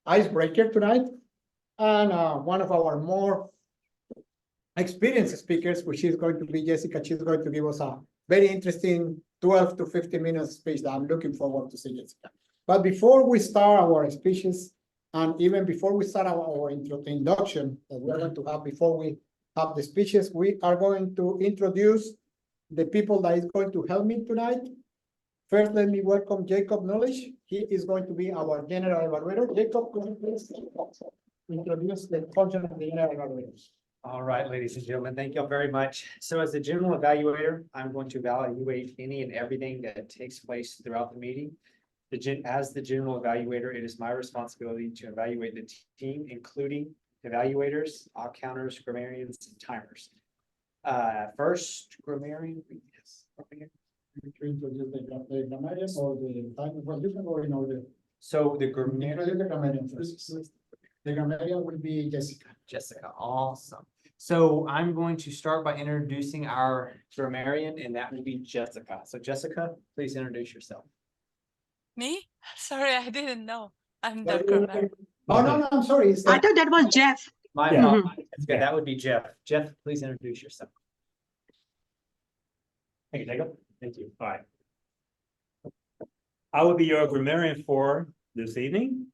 icebreaker tonight. And one of our more experienced speakers, which is going to be Jessica. She's going to give us a very interesting 12 to 15 minute speech that I'm looking forward to see Jessica. But before we start our speeches, and even before we start our introduction that we're going to have before we have the speeches, we are going to introduce the people that is going to help me tonight. First, let me welcome Jacob Knowledge. He is going to be our general evaluator. Jacob, could you please introduce the function of the general evaluators? All right, ladies and gentlemen, thank you all very much. So as the general evaluater, I'm going to evaluate any and everything that takes place throughout the meeting. As the general evaluator, it is my responsibility to evaluate the team, including evaluators, counters, grammarians, and timers. First, grammarian. Yes. Introduce the grammarian or the timer. Well, you can go in order. So the grammarian first. The grammarian will be Jessica. Jessica, awesome. So I'm going to start by introducing our grammarian, and that will be Jessica. So Jessica, please introduce yourself. Me? Sorry, I didn't know. I'm the grammarian. Oh, no, I'm sorry. I thought that was Jeff. My apologies. Yeah, that would be Jeff. Jeff, please introduce yourself. Thank you, Jacob. Thank you. All right. I will be your grammarian for this evening.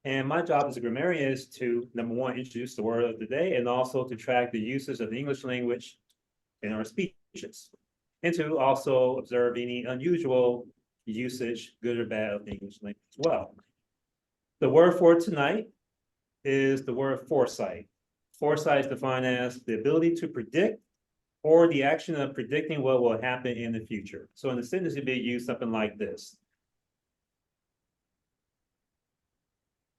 And my job as a grammarian is to, number one, introduce the word of the day and also to track the uses of the English language in our speeches. And to also observe any unusual usage, good or bad, of the English language as well. The word for tonight is the word foresight. Foresight is defined as the ability to predict or the action of predicting what will happen in the future. So in the sentence, it may use something like this.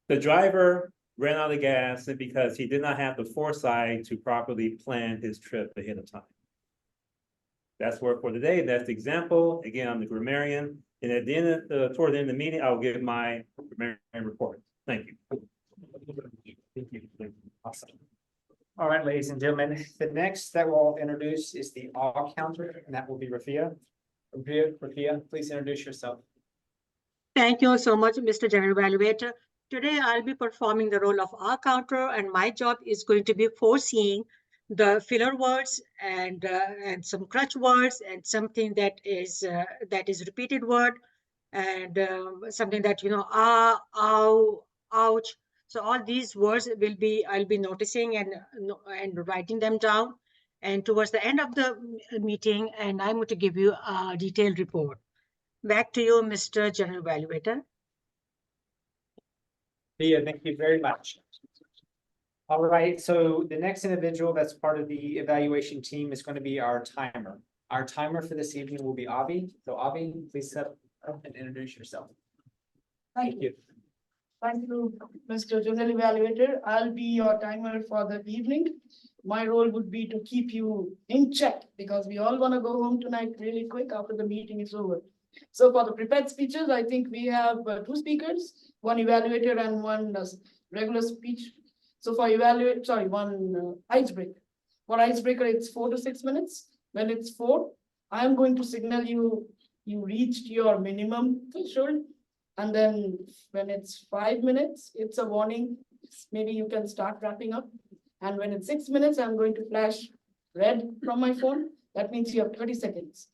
The driver ran out of gas because he did not have the foresight to properly plan his trip ahead of time. That's word for today. That's the example. Again, I'm the grammarian. And at the end of toward the end of the meeting, I'll give my grammarian report. Thank you. Thank you. Awesome. All right, ladies and gentlemen, the next that we'll introduce is the all counter, and that will be Rafia. Rafia, please introduce yourself. Thank you so much, Mr. General Evaluator. Today, I'll be performing the role of R counter, and my job is going to be foreseeing the filler words and some crutch words and something that is repeated word and something that ow, ouch. So all these words I'll be noticing and writing them down. And towards the end of the meeting, and I'm going to give you a detailed report. Back to you, Mr. General Evaluator. Thea, thank you very much. All right, so the next individual that's part of the evaluation team is going to be our timer. Our timer for this evening will be Avi. So Avi, please step up and introduce yourself. Thank you. Thank you, Mr. General Evaluator. I'll be your timer for the evening. My role would be to keep you in check because we all want to go home tonight really quick after the meeting is over. So for the prepared speeches, I think we have two speakers, one evaluator and one regular speech. So for one icebreaker. For icebreaker, it's 4 to 6 minutes. When it's 4, I am going to signal you reached your minimum threshold. And then when it's 5 minutes, it's a warning. Maybe you can start wrapping up. And when it's 6 minutes, I'm going to flash red from my phone. That means you have 30 seconds.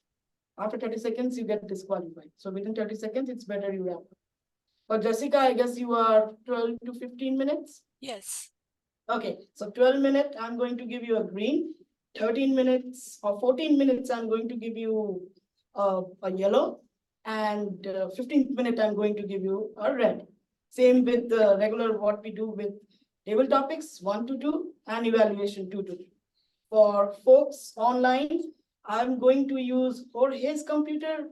After 30 seconds, you get disqualified. So within 30 seconds, it's better you wrap up. For Jessica, I guess you are 12 to 15 minutes. Yes. Okay, so 12 minutes, I'm going to give you a green. 13 minutes or 14 minutes, I'm going to give you a yellow. And 15th minute, I'm going to give you a red. Same with the regular what we do with table topics 1 to 2 and evaluation 2 to 3. For folks online, I'm going to use Jorge's computer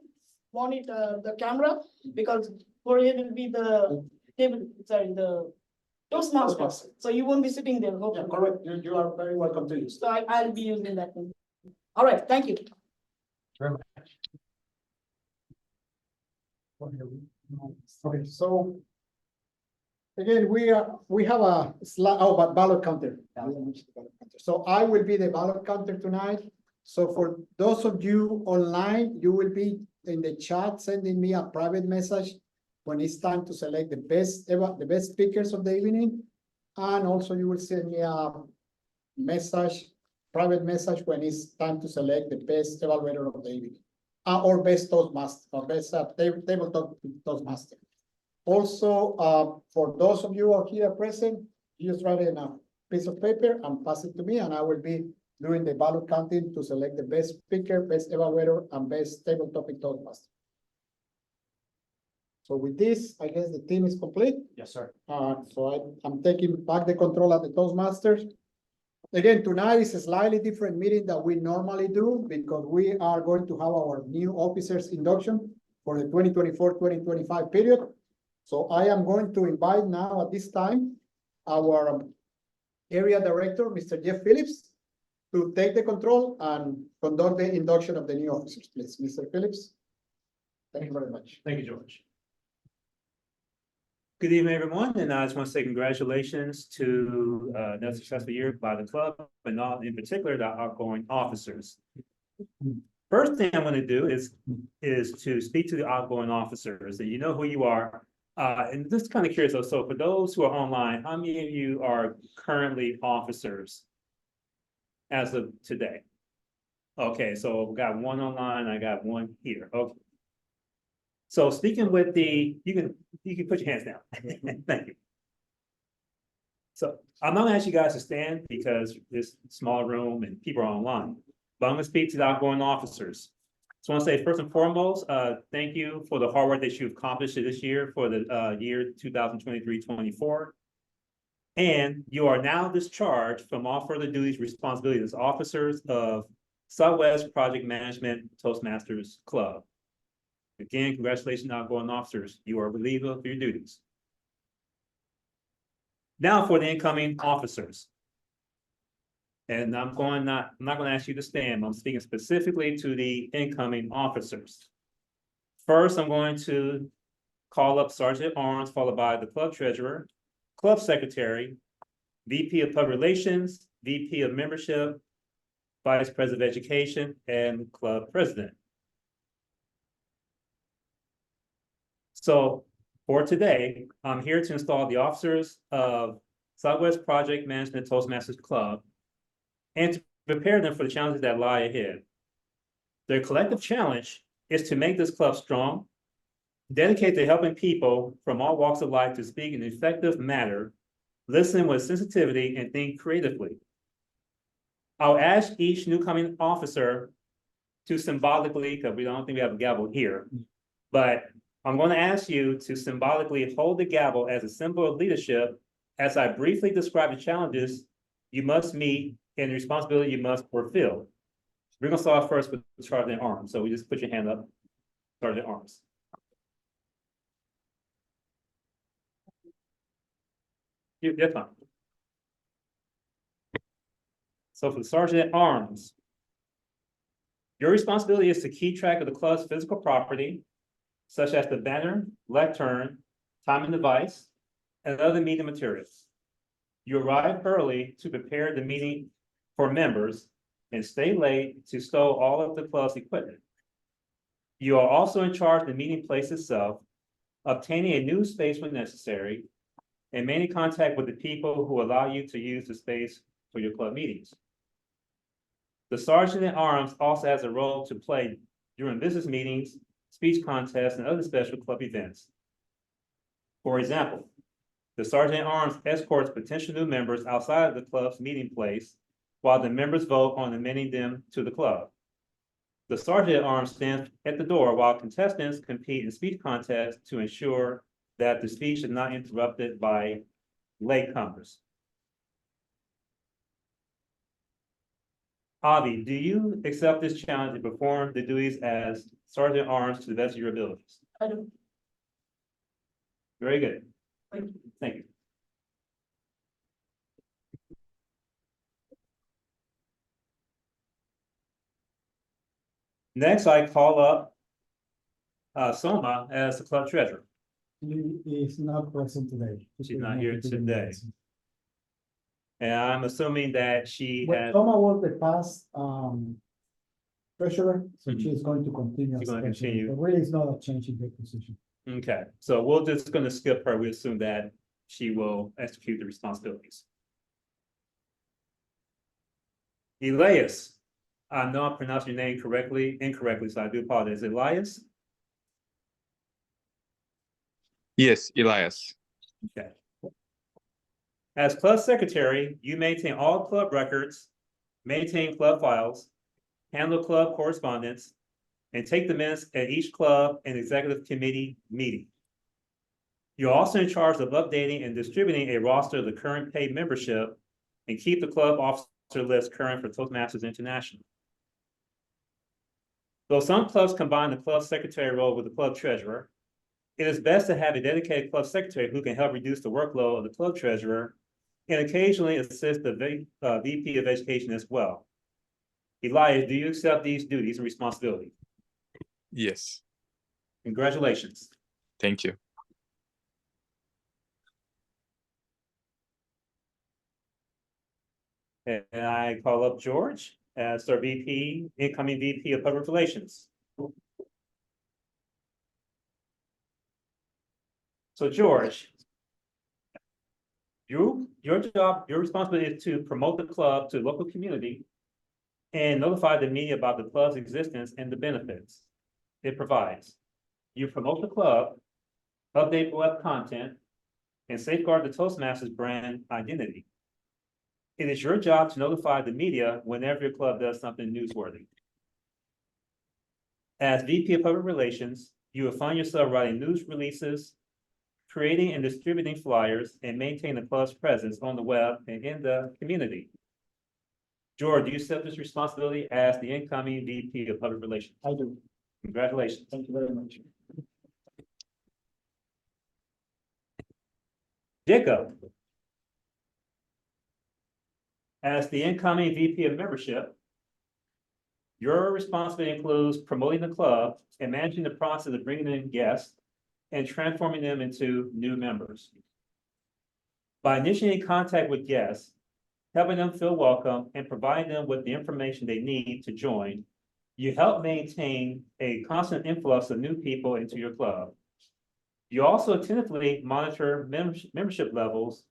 monitor, the camera, because Jorge will be the the Toastmasters. So you won't be sitting there. Hopefully. Yeah, correct. You are very welcome to use. So I'll be using that one. All right, thank you. Very much. Okay, so again, we have a slide. Oh, but ballot counter. So I will be the ballot counter tonight. So for those of you online, you will be in the chat sending me a private message when it's time to select the best speakers of the evening. And also you will send me a message, private message, when it's time to select the best evaluator of the evening. Or best Toastmaster, or best tabletop Toastmaster. Also, for those of you out here present, you just write it in a piece of paper and pass it to me, and I will be doing the ballot counting to select the best speaker, best evaluator, and best tabletop Toastmaster. So with this, I guess the team is complete. Yes, sir. So I'm taking back the control of the Toastmasters. Again, tonight is a slightly different meeting than we normally do because we are going to have our new officers induction for the 2024-2025 period. So I am going to invite now at this time our area director, Mr. Jeff Phillips, to take the control and conduct the induction of the new officers, please. Mr. Phillips. Thank you very much. Thank you, George. Good evening, everyone, and I just want to say congratulations to another successful year by the club, but not in particular the outgoing officers. First thing I'm going to do is to speak to the outgoing officers, and you know who you are. And just kind of curious, so for those who are online, how many of you are currently officers as of today? Okay, so we got one online, I got one here. Okay. So speaking with you can put your hands down. Thank you. So I'm not gonna ask you guys to stand because this small room and people are online, but I'm gonna speak to the outgoing officers. So I want to say first and foremost, thank you for the hard work that you've accomplished this year for the year 2023-24. And you are now discharged from all further duties, responsibilities as officers of Southwest Project Management Toastmasters Club. Again, congratulations, outgoing officers. You are relieved of your duties. Now for the incoming officers. And I'm not going to ask you to stand. I'm speaking specifically to the incoming officers. First, I'm going to call up Sergeant at Arms, followed by the club treasurer, club secretary, VP of Public Relations, VP of Membership, Vice President of Education, and club president. So for today, I'm here to install the officers of Southwest Project Management Toastmasters Club and to prepare them for the challenges that lie ahead. Their collective challenge is to make this club strong, dedicated to helping people from all walks of life to speak in an effective manner, listen with sensitivity, and think creatively. I'll ask each newcoming officer to symbolically, because we don't think we have a gavel here, but I'm going to ask you to symbolically hold the gavel as a symbol of leadership as I briefly describe the challenges you must meet and the responsibility you must fulfill. We're going to start first with Sergeant at Arms. So we just put your hand up, Sergeant at Arms. You're fine. So for the Sergeant at Arms, your responsibility is to keep track of the club's physical property, such as the banner, lectern, time and device, and other meeting materials. You arrive early to prepare the meeting for members and stay late to stow all of the club's equipment. You are also in charge of the meeting place itself, obtaining a new space when necessary, and maintaining contact with the people who allow you to use the space for your club meetings. The Sergeant at Arms also has a role to play during business meetings, speech contests, and other special club events. For example, the Sergeant at Arms escorts potential new members outside of the club's meeting place while the members vote on admitting them to the club. The Sergeant at Arms stands at the door while contestants compete in speech contests to ensure that the speech is not interrupted by latecomers. Avi, do you accept this challenge to perform the duties as Sergeant at Arms to the best of your abilities? I do. Very good. Thank you. Thank you. Next, I call up Soma as the club treasurer. She is not present today. She's not here today. And I'm assuming that she But has, Toma was the past treasurer, so Mhm. she is going to continue. She's as gonna treasurer. continue. There really is not a change in her position. Okay, so we're just gonna skip her. We assume that she will execute the responsibilities. Elias, I know I'm pronouncing your name incorrectly, so I do apologize. Elias? Yes, Elias. Okay. As club secretary, you maintain all club records, maintain club files, handle club correspondence, and take the minutes at each club and executive committee meeting. You're also in charge of updating and distributing a roster of the current paid membership and keep the club officer list current for Toastmasters International. Though some clubs combine the club secretary role with the club treasurer, it is best to have a dedicated club secretary who can help reduce the workload of the club treasurer and occasionally assist the VP of Education as well. Elias, do you accept these duties and responsibilities? Yes, Congratulations. thank you. And I call up George as our VP, incoming VP of Public Relations. So George, your job, your responsibility is to promote the club to the local community and notify the media about the club's existence and the benefits it provides. You promote the club, update web content, and safeguard the Toastmasters brand identity. It is your job to notify the media whenever your club does something newsworthy. As VP of Public Relations, you will find yourself writing news releases, creating and distributing flyers, and maintain the club's presence on the web and in the community. George, do you accept this responsibility as the incoming VP of Public Relations? I do. Congratulations. Thank you very much. Jacob, as the incoming VP of Membership, your responsibility includes promoting the club and managing the process of bringing in guests and transforming them into new members. By initiating contact with guests, helping them feel welcome, and providing them with the information they need to join, you help maintain a constant influx of new people into your club. You also attentively monitor membership levels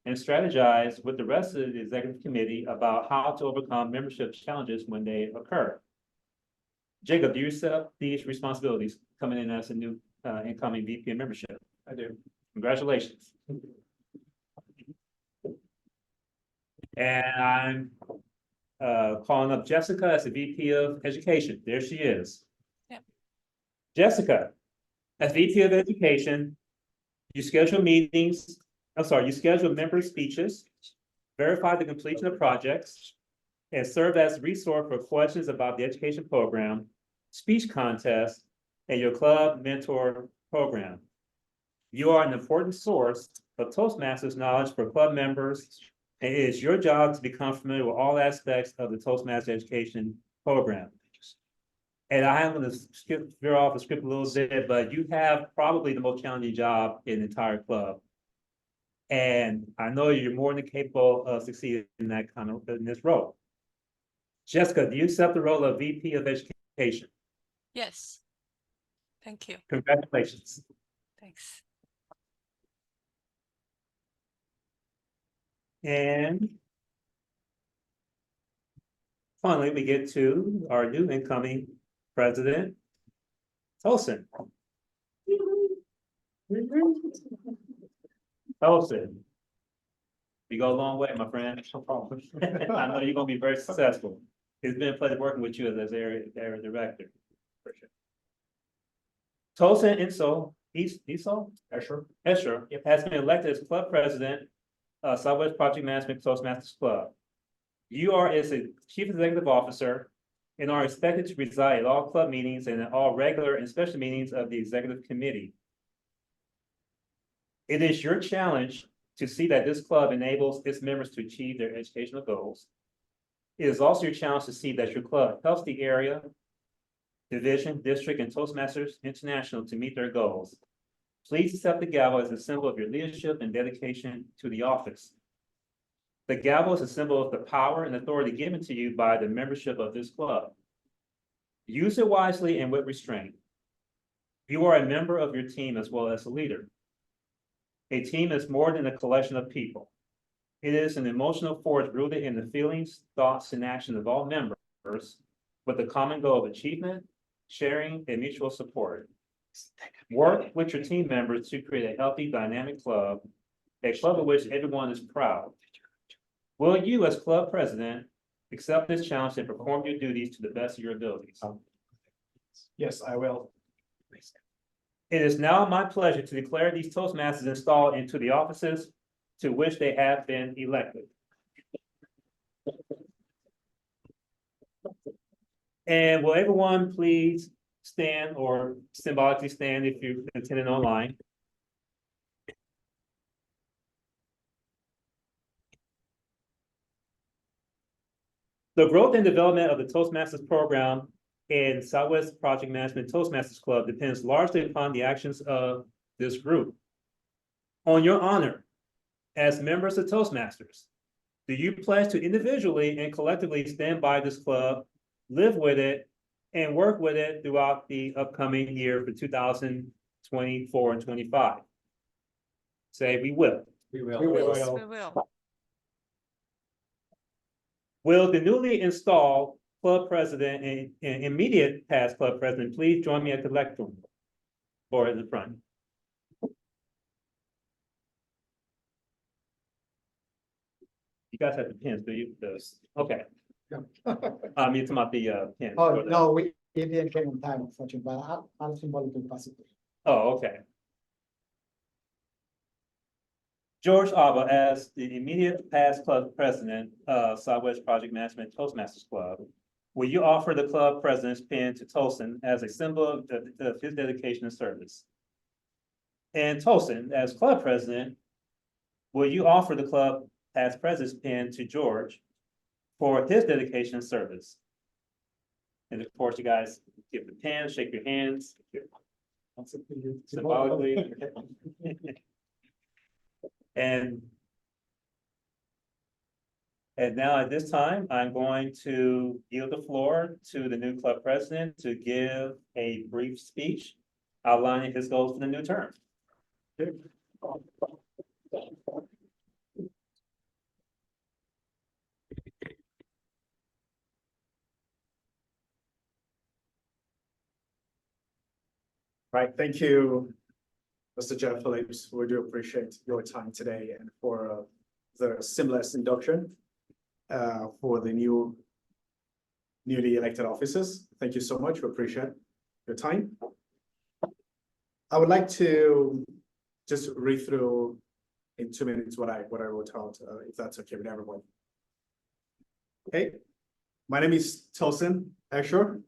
and strategize with the rest of the executive committee about how to overcome membership challenges when they occur. Jacob, do you accept these responsibilities coming in as a new incoming VP of Membership? I do. Congratulations. And I'm calling up Jessica as the VP of Education. There she is. Yep. Jessica, as VP of Education, you schedule meetings, you schedule member speeches, verify the completion of projects, and serve as a resource for questions about the education program, speech contest, and your club mentor program. You are an important source of Toastmasters knowledge for club members, and it is your job to become familiar with all aspects of the Toastmasters education program. And I am going to veer off the script a little bit, but you have probably the most challenging job in the entire club. And I know you're more than capable of succeeding in that in this role. Jessica, do you accept the role of VP of Education? Yes. Thank you. Congratulations. Thanks. And finally, we get to our new incoming president, Tosin. Tosin, you go a long way, my friend. No problem. I know you're gonna be very successful. It's been a pleasure working with you as area director. For sure. Tosin Escher has been elected as club president of Southwest Project Management Toastmasters Club. You are as a chief executive officer and are expected to reside at all club meetings and at all regular and special meetings of the executive committee. It is your challenge to see that this club enables its members to achieve their educational goals. It is also your challenge to see that your club helps the area, division, district, and Toastmasters International to meet their goals. Please accept the gavel as a symbol of your leadership and dedication to the office. The gavel is a symbol of the power and authority given to you by the membership of this club. Use it wisely and with restraint. You are a member of your team as well as a leader. A team is more than a collection of people. It is an emotional force rooted in the feelings, thoughts, and actions of all members with a common goal of achievement, sharing, and mutual support. Work with your team members to create a healthy, dynamic club, a club of which everyone is proud. Will you, as club president, accept this challenge and perform your duties to the best of your abilities? Yes, I will. It is now my pleasure to declare these Toastmasters installed into the offices to which they have been elected. And will everyone please stand or symbolically stand if you're attending online? The growth and development of the Toastmasters program and Southwest Project Management Toastmasters Club depends largely upon the actions of this group. On your honor, as members of Toastmasters, do you pledge to individually and collectively stand by this club, live with it, and work with it throughout the upcoming year for 2024 and 25? Say, we will. We will. Yes, we will. Will the newly installed club president and immediate past club president please join me at the lectern or at the front? You guys have the pins, do you? Those, okay. You're talking about the pins. Oh, or the- no, we didn't came on time, unfortunately, but I'll symbolically pass it. Oh, okay. George Alba, as the immediate past club president of Southwest Project Management Toastmasters Club, will you offer the club president's pin to Tolson as a symbol of his dedication and service? And Tolson, as club president, will you offer the club past president's pin to George for his dedication and service? And of course, you guys give the pin, shake your hands symbolically. And now at this time, I'm going to yield the floor to the new club president to give a brief speech outlining his goals for the new term. Right, thank you, Mr. Jeff Phillips. We do appreciate your time today and for the seamless induction for the newly elected officers. Thank you so much. We appreciate your time. I would like to just read through in 2 minutes what I wrote out, if that's okay with everyone. Okay, my name is Tosin Esher,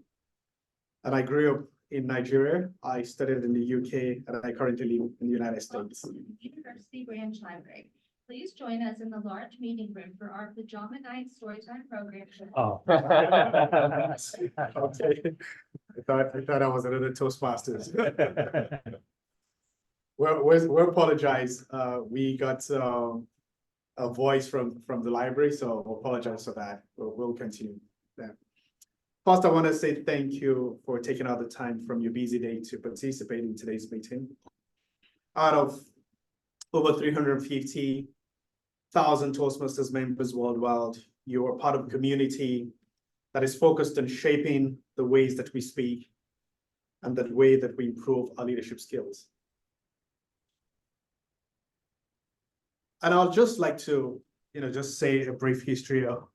and I grew up in Nigeria. I studied in the UK, and I currently live in the United States. University Branch Library. Please join us in the large meeting room for our pajama night storytime program. Oh. Okay. I thought I was another Toastmasters. We apologize. We got a voice from the library, so we apologize for that. We'll continue. Yeah. First, I want to say thank you for taking out the time from your busy day to participate in today's meeting. Out of over 350,000 Toastmasters members worldwide, you are part of a community that is focused on shaping the ways that we speak and the way that we improve our leadership skills. And I'll just like to, just say a brief history of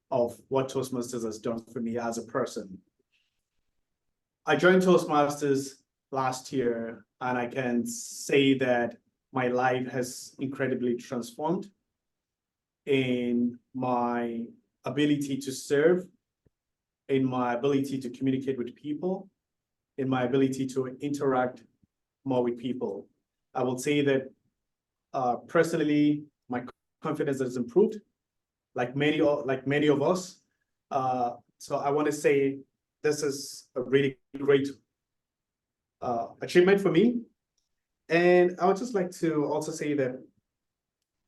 what Toastmasters has done for me as a person. I joined Toastmasters last year, and I can say that my life has incredibly transformed in my ability to serve, in my ability to communicate with people, in my ability to interact more with people. I will say that personally, my confidence has improved, like many of us. So I want to say this is a really great achievement for me. And I would just like to also say that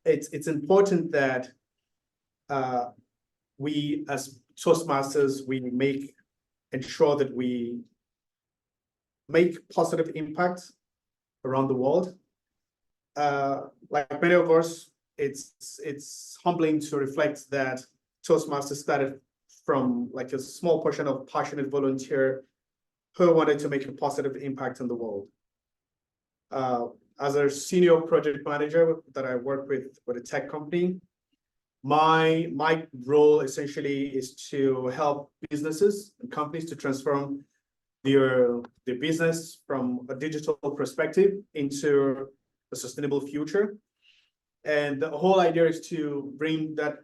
it's important that we as Toastmasters, we ensure that we make positive impact around the world. Like many of us, it's humbling to reflect that Toastmasters started from like a small portion of passionate volunteer who wanted to make a positive impact in the world. As a senior project manager that I work with a tech company, my role essentially is to help businesses and companies to transform their business from a digital perspective into a sustainable future. And the whole idea is to bring that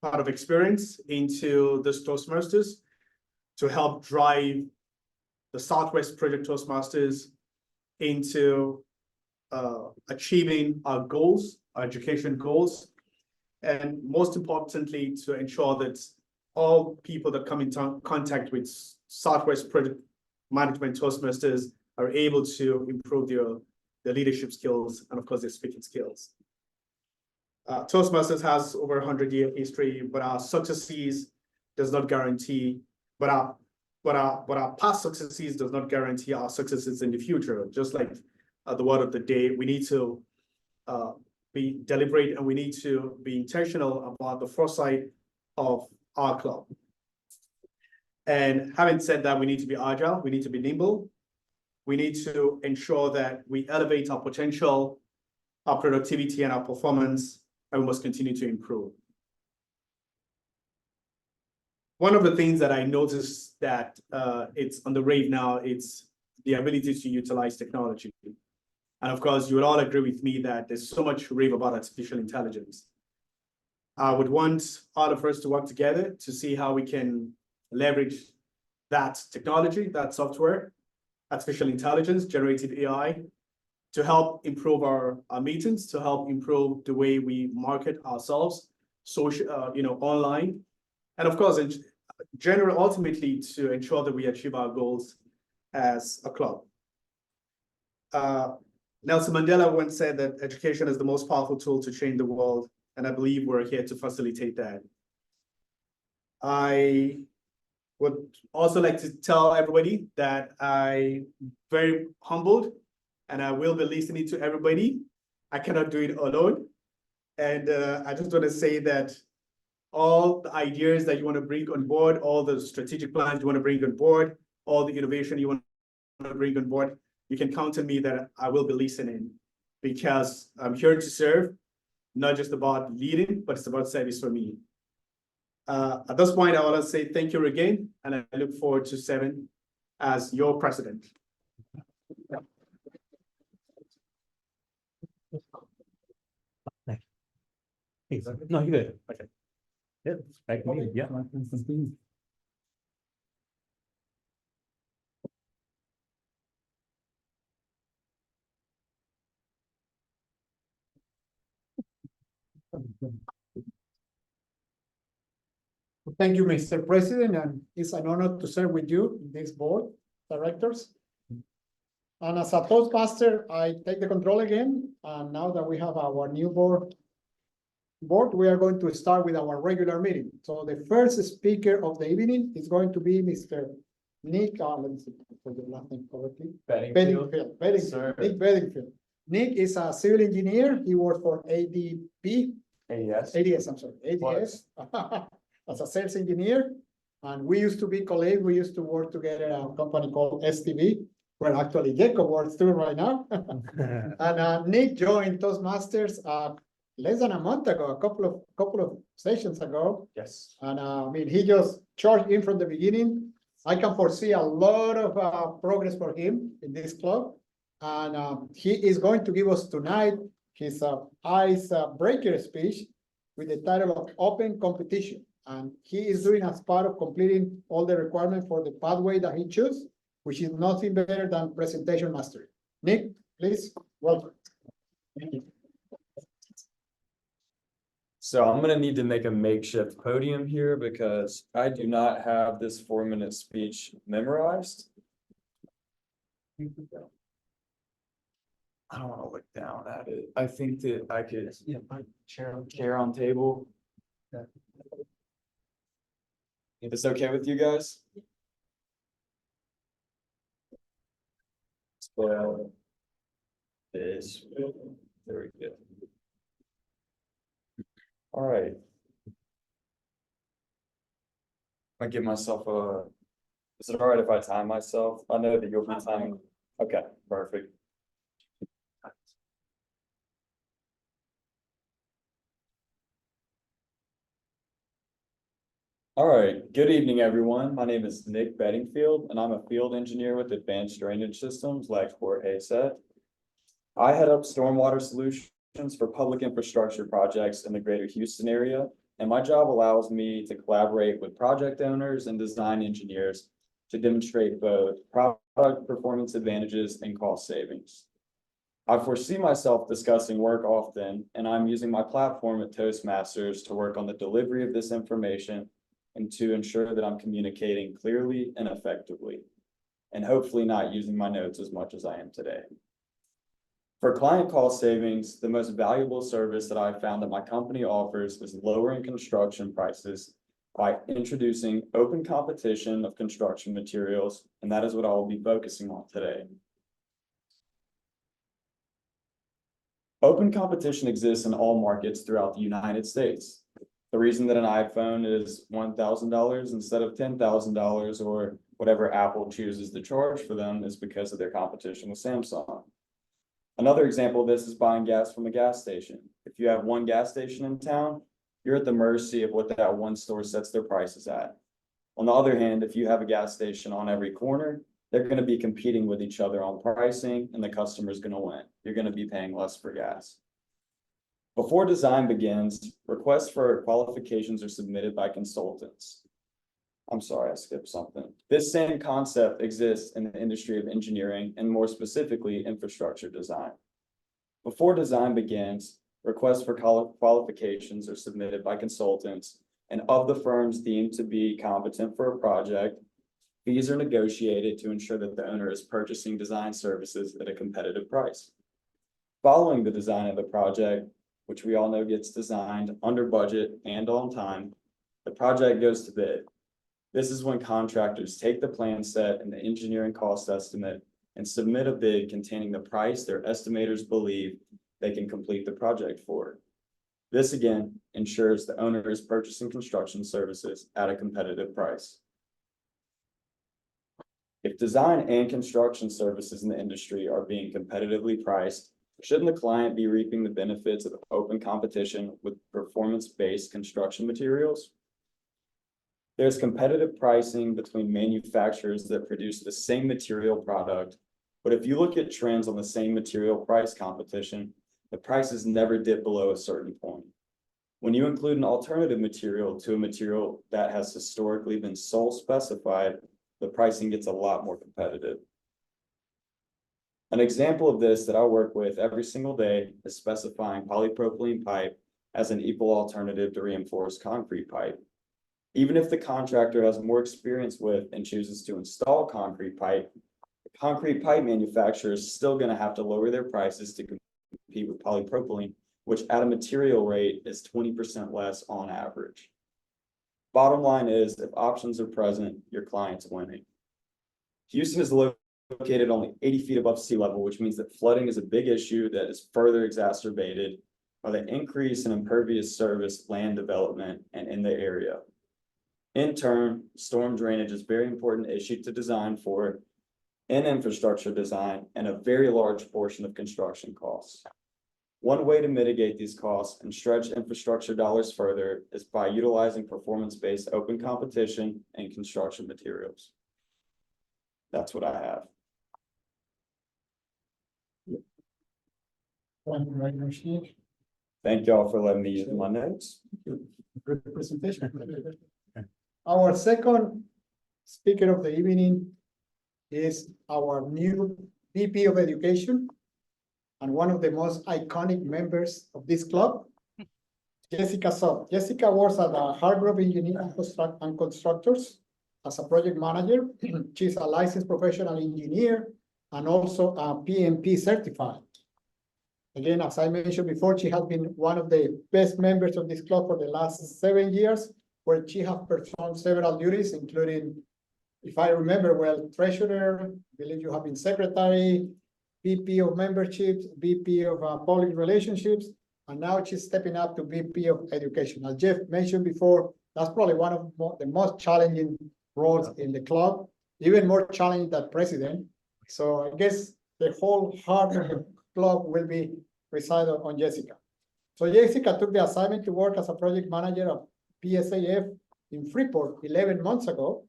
part of experience into this Toastmasters to help drive the Southwest Project Toastmasters into achieving our goals, our education goals, and most importantly, to ensure that all people that come into contact with Southwest Project Management Toastmasters are able to improve their leadership skills and of course their speaking skills. Toastmasters has over 100-year history, but our successes does not guarantee, but our past successes does not guarantee our successes in the future. Just like the word of the day, we need to be deliberate and we need to be intentional about the foresight of our club. And having said that, we need to be agile, we need to be nimble, we need to ensure that we elevate our potential, our productivity and our performance, and we must continue to improve. One of the things that I noticed that it's on the rave now, it's the ability to utilize technology. And of course, you would all agree with me that there's so much rave about artificial intelligence. I would want all of us to work together to see how we can leverage that technology, that software, artificial intelligence, generative AI, to help improve our meetings, to help improve the way we market ourselves, social, online, and of course, in general, ultimately to ensure that we achieve our goals as a club. Nelson Mandela once said that education is the most powerful tool to change the world, and I believe we're here to facilitate that. I would also like to tell everybody that I'm very humbled and I will be listening to everybody. I cannot do it alone. And I just want to say that all the ideas that you want to bring on board, all the strategic plans you want to bring on board, all the innovation you want to bring on board, you can count on me that I will be listening, because I'm here to serve, not just about leading, but it's about service for me. At this point, I want to say thank you again, and I look forward to serving as your president. No, you're good. Okay. Yep. Back to me. Yeah. Thank you, Mr. President, and it's an honor to serve with you in this board, directors. And as a Toastmaster, I take the control again. And now that we have our new board, we are going to start with our regular meeting. So the first speaker of the evening is going to be Mr. Nick, let me see for the last name correctly. Bedingfield. Nick Bedingfield. Nick is a civil engineer. He works for ADS, I'm sorry, ADS. As a sales engineer, and we used to be colleagues. We used to work together at a company called STV, where actually Jacob works too right now. And Nick joined Toastmasters less than a month ago, a couple of sessions ago. Yes. And I mean, he just charged in from the beginning. I can foresee a lot of progress for him in this club, and he is going to give us tonight his icebreaker speech with the title of Open Competition. And he is doing as part of completing all the requirements for the pathway that he chose, which is nothing better than presentation mastery. Nick, please, welcome. Thank you. So I'm gonna need to make a makeshift podium here because I do not have this 4-minute speech memorized. I don't want to look down at it. I think that I could, chair on table. If it's okay with you guys. This, there we go. All right. I give myself a, is it all right if I time myself? I know that you'll be timing. Okay, perfect. All right, good evening, everyone. My name is Nick Bedingfield, and I'm a field engineer with Advanced Drainage Systems, like Jorge said. I head up stormwater solutions for public infrastructure projects in the greater Houston area, and my job allows me to collaborate with project owners and design engineers to demonstrate both product performance advantages and cost savings. I foresee myself discussing work often, and I'm using my platform at Toastmasters to work on the delivery of this information and to ensure that I'm communicating clearly and effectively, and hopefully not using my notes as much as I am today. For client cost savings, the most valuable service that I've found that my company offers is lowering construction prices by introducing open competition of construction materials, and that is what I will be focusing on today. Open competition exists in all markets throughout the United States. The reason that an iPhone is $1,000 instead of $10,000 or whatever Apple chooses to charge for them is because of their competition with Samsung. Another example of this is buying gas from a gas station. If you have one gas station in town, you're at the mercy of what that one store sets their prices at. On the other hand, if you have a gas station on every corner, they're going to be competing with each other on pricing, and the customer is going to win. You're going to be paying less for gas. Before design begins, requests for qualifications are submitted by consultants. I'm sorry, I skipped something. This same concept exists in the industry of engineering and more specifically infrastructure design. Before design begins, requests for qualifications are submitted by consultants, and of the firms deemed to be competent for a project, fees are negotiated to ensure that the owner is purchasing design services at a competitive price. Following the design of the project, which we all know gets designed under budget and on time, the project goes to bid. This is when contractors take the plan set and the engineering cost estimate and submit a bid containing the price their estimators believe they can complete the project for. This again ensures the owner is purchasing construction services at a competitive price. If design and construction services in the industry are being competitively priced, shouldn't the client be reaping the benefits of open competition with performance-based construction materials? There's competitive pricing between manufacturers that produce the same material product, but if you look at trends on the same material price competition, the prices never dip below a certain point. When you include an alternative material to a material that has historically been sole specified, the pricing gets a lot more competitive. An example of this that I work with every single day is specifying polypropylene pipe as an equal alternative to reinforced concrete pipe. Even if the contractor has more experience with and chooses to install concrete pipe, the concrete pipe manufacturer is still going to have to lower their prices to compete with polypropylene, which at a material rate is 20% less on average. Bottom line is, if options are present, your client's winning. Houston is located only 80 feet above sea level, which means that flooding is a big issue that is further exacerbated by the increase in impervious surface land development and in the area. In turn, storm drainage is a very important issue to design for in infrastructure design and a very large portion of construction costs. One way to mitigate these costs and stretch infrastructure dollars further is by utilizing performance-based open competition and construction materials. That's what I have. Thank y'all for letting me use my notes. Good presentation. Our second speaker of the evening is our new VP of Education and one of the most iconic members of this club, Jessica Sott. Jessica works at the Hardgrove Engineering and Constructors as a project manager. She's a licensed professional engineer and also a PMP certified. Again, as I mentioned before, she has been one of the best members of this club for the last 7 years, where she has performed several duties, including, if I remember well, treasurer, I believe you have been secretary, VP of memberships, VP of public relationships, and now she's stepping up to VP of education. As Jeff mentioned before, that's probably one of the most challenging roles in the club, even more challenging than president. So I guess the whole heart of the club will be resided on Jessica. So Jessica took the assignment to work as a project manager of BSAF in Freeport 11 months ago,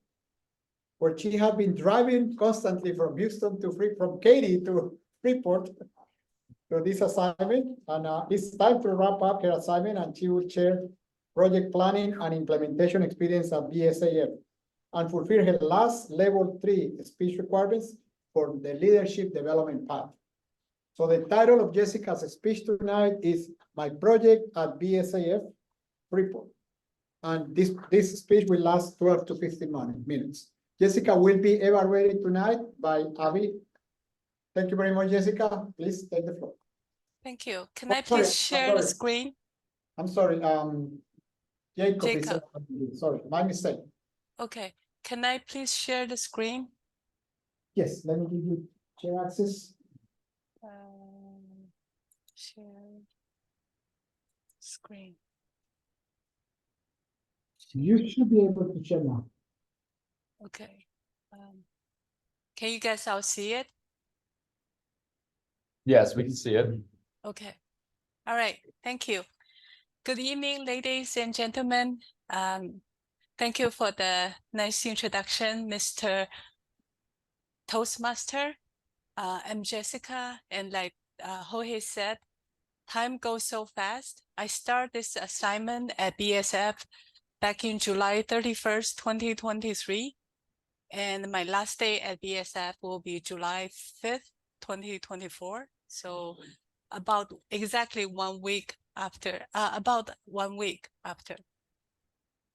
where she had been driving constantly from Houston to from Katy to Freeport to this assignment. And it's time to wrap up her assignment, and she will share project planning and implementation experience at BSAF and fulfill her last level 3 speech requirements for the leadership development path. So the title of Jessica's speech tonight is My Project at BSAF Freeport. And this speech will last 12 to 15 minutes. Jessica will be evaluated tonight by Abby. Thank you very much, Jessica. Please take the floor. Thank you. Can Oh, I sorry, please I'm share the sorry. screen? I'm sorry, Jacob. Jacob. Sorry, my mistake. Okay. Can I please share the screen? Yes, let me give you share access. Share screen. You should be able to share now. Okay. Can you guys all see it? Yes, we can see it. Okay. All right. Thank you. Good evening, ladies and gentlemen. Thank you for the nice introduction, Mr. Toastmaster. I'm Jessica, and like Jorge said, time goes so fast. I started this assignment at BSF back in July 31st, 2023. And my last day at BSF will be July 5th, 2024. So about exactly 1 week after, about 1 week after.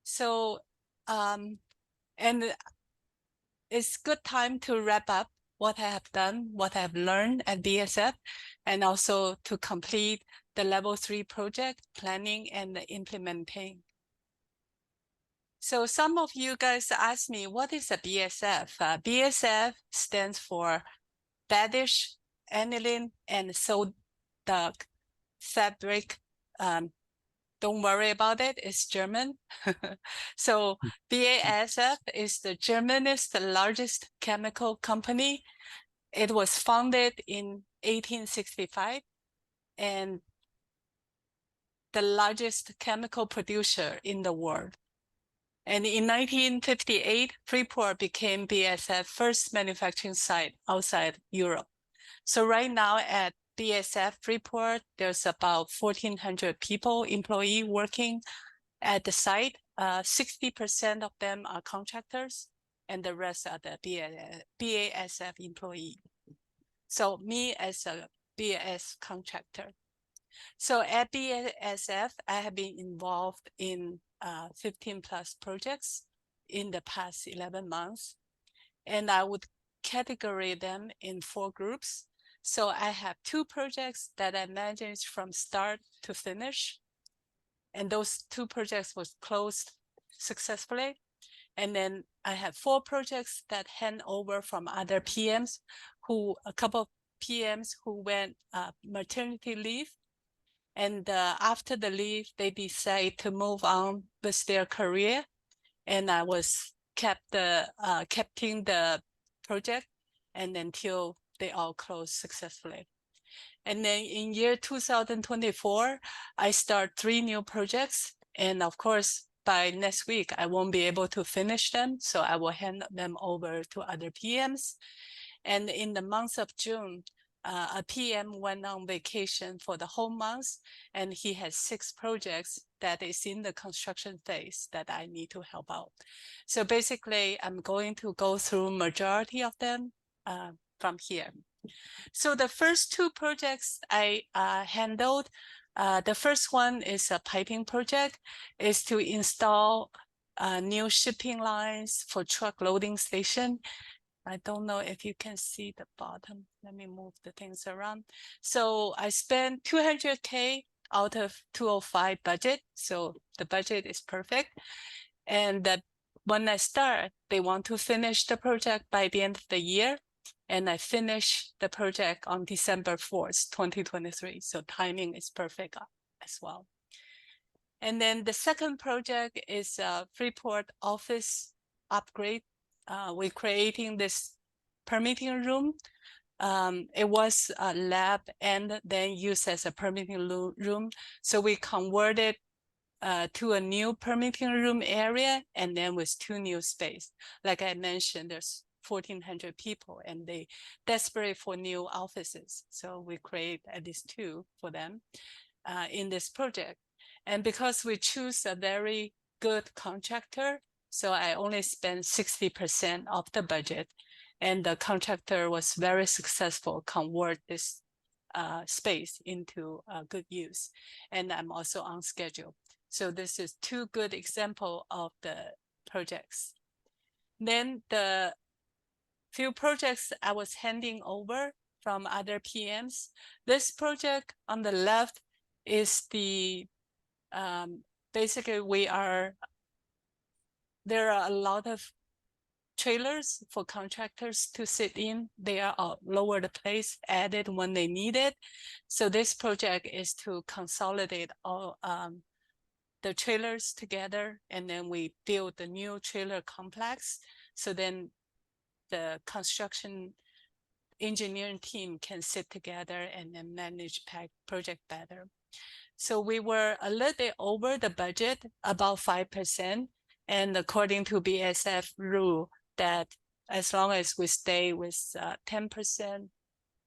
So, and it's good time to wrap up what I have done, what I have learned at BSF, and also to complete the level 3 project planning and implementing. So some of you guys asked me, what is a BSF? BSF stands for Badish, Aniline, and Soda Fabric. Don't worry about it, it's German. So BASF is the Germany's largest chemical company. It was founded in 1865 and the largest chemical producer in the world. And in 1958, Freeport became BASF's first manufacturing site outside Europe. So right now at BASF Freeport, there's about 1,400 people, employees working at the site. 60% of them are contractors, and the rest are the BASF employee. So me as a BAS contractor. So at BASF, I have been involved in 15 plus projects in the past 11 months. And I would categorize them in 4 groups. So I have 2 projects that I managed from start to finish. And those 2 projects was closed successfully. And then I have 4 projects that hand over from other PMs a couple of PMs who went maternity leave. And after the leave, they decide to move on with their career. And I was keeping the project and until they all closed successfully. And then in year 2024, I start 3 new projects. And of course, by next week, I won't be able to finish them. So I will hand them over to other PMs. And in the month of June, a PM went on vacation for the whole month, and he has 6 projects that is in the construction phase that I need to help out. So basically, I'm going to go through majority of them from here. So the first 2 projects I handled, the first one is a piping project, is to install new shipping lines for truck loading station. I don't know if you can see the bottom. Let me move the things around. So I spent $200K out of 205 budget. So the budget is perfect. And when I start, they want to finish the project by the end of the year. And I finished the project on December 4th, 2023. So timing is perfect as well. And then the second project is a Freeport office upgrade. We're creating this permitting room. It was a lab and then used as a permitting room. So we converted to a new permitting room area, and then with 2 new space. Like I mentioned, there's 1,400 people and they desperate for new offices. So we create at least 2 for them in this project. And because we choose a very good contractor, so I only spent 60% of the budget, and the contractor was very successful convert this space into good use. And I'm also on schedule. So this is 2 good example of the projects. Then the few projects I was handing over from other PMs. This project on the left is the basically there are a lot of trailers for contractors to sit in. They are all over the place, added when they need it. So this project is to consolidate all the trailers together, and then we build the new trailer complex. So then the construction engineering team can sit together and then manage project better. So we were a little bit over the budget, about 5%. And according to BSF rule, that as long as we stay with 10%,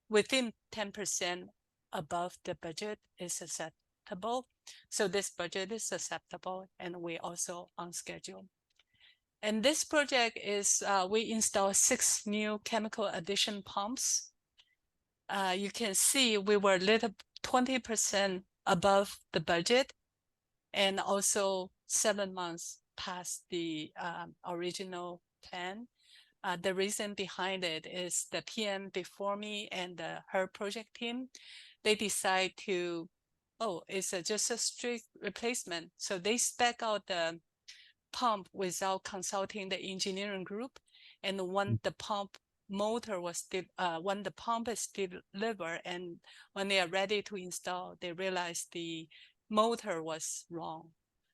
within 10% above the budget is acceptable. So this budget is acceptable, and we also on schedule. And this project is, we installed 6 new chemical addition pumps. You can see we were a little 20% above the budget, and also 7 months past the original plan. The reason behind it is the PM before me and her project team, they decide to, it's just a straight replacement. So they spec out the pump without consulting the engineering group. And when the pump motor was when the pump is delivered and when they are ready to install, they realize the motor was wrong.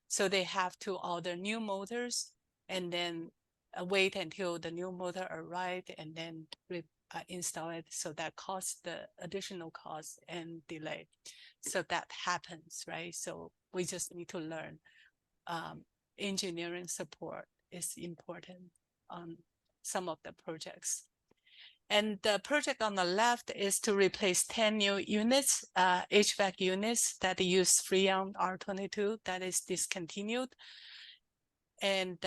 So they have to order new motors and then wait until the new motor arrived and then install it. So that costs the additional cost and delay. So that happens, right? So we just need to learn. Engineering support is important on some of the projects. And the project on the left is to replace 10 new units, HVAC units that use Freon R22 that is discontinued. And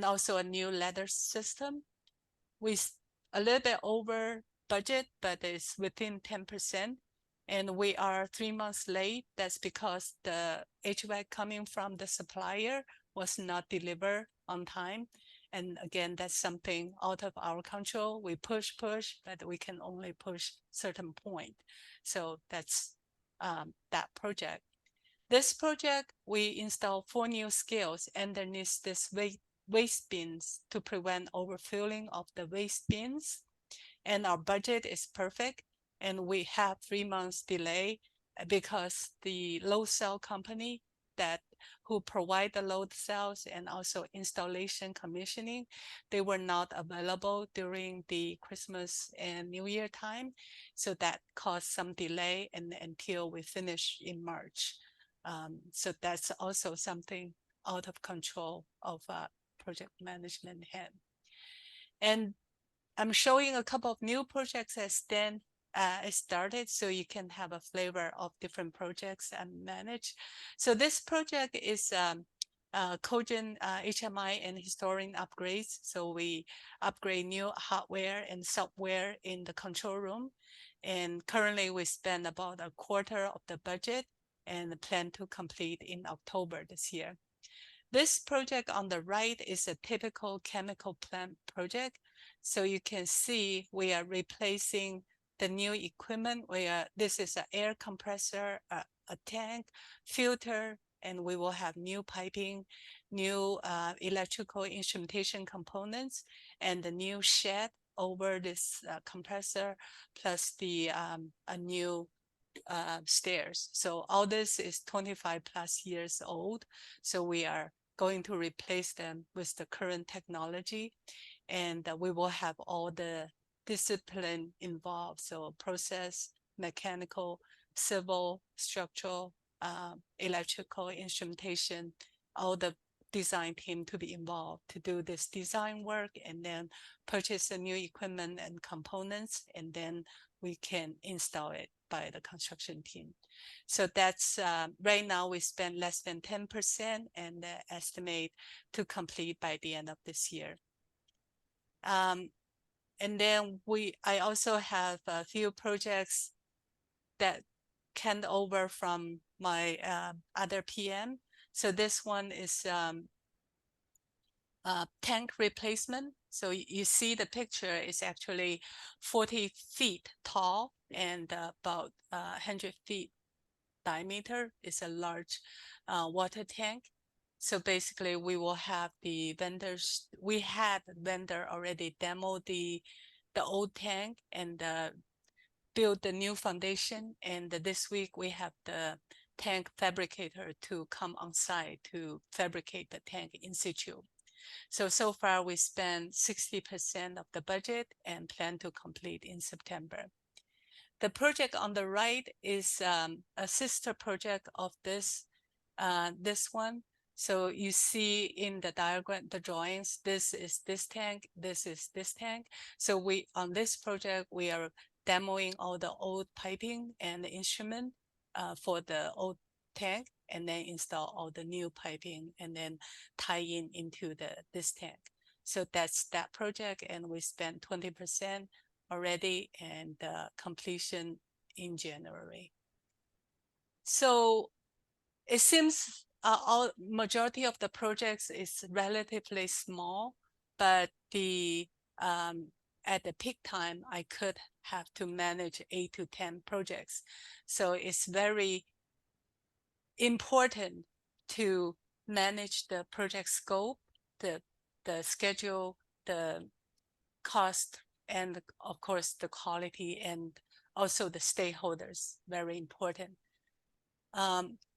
also a new ladder system. We a little bit over budget, but it's within 10%. And we are 3 months late. That's because the HVAC coming from the supplier was not delivered on time. And again, that's something out of our control. We push, but we can only push certain point. So that's that project. This project, we install 4 new scales underneath this waste bins to prevent overfilling of the waste bins. And our budget is perfect. And we have 3 months delay because the load cell company who provide the load cells and also installation commissioning, they were not available during the Christmas and New Year time. So that caused some delay until we finish in March. So that's also something out of control of project management hand. And I'm showing a couple of new projects as Dan started, so you can have a flavor of different projects and manage. So this project is Cogen HMI and historian upgrades. So we upgrade new hardware and software in the control room. And currently we spend about a quarter of the budget and plan to complete in October this year. This project on the right is a typical chemical plant project. So you can see we are replacing the new equipment. This is an air compressor, a tank, filter, and we will have new piping, new electrical instrumentation components, and the new shed over this compressor plus the a new stairs. So all this is 25+ years old. So we are going to replace them with the current technology, and we will have all the discipline involved. So process, mechanical, civil, structural, electrical, instrumentation, all the design team to be involved to do this design work, and then purchase the new equipment and components, and then we can install it by the construction team. So that's right now we spend less than 10% and estimate to complete by the end of this year. And then I also have a few projects that came over from my other PM. So this one is tank replacement. So you see the picture is actually 40 feet tall and about 100 feet diameter. Is a large water tank. So basically we will have the vendors, we had vendor already demo the old tank and build the new foundation. And this week we have the tank fabricator to come on site to fabricate the tank in situ. So far we spent 60% of the budget and plan to complete in September. The project on the right is a sister project of this one. So you see in the diagram, the drawings, this is this tank, this is this tank. So on this project, we are demoing all the old piping and the instrument for the old tank, and then install all the new piping and then tie into this tank. So that's that project, and we spent 20% already, and completion in January. So it seems majority of the projects is relatively small, but at the peak time, I could have to manage 8 to 10 projects. So it's very important to manage the project scope, the schedule, the cost, and of course the quality, and also the stakeholders, very important.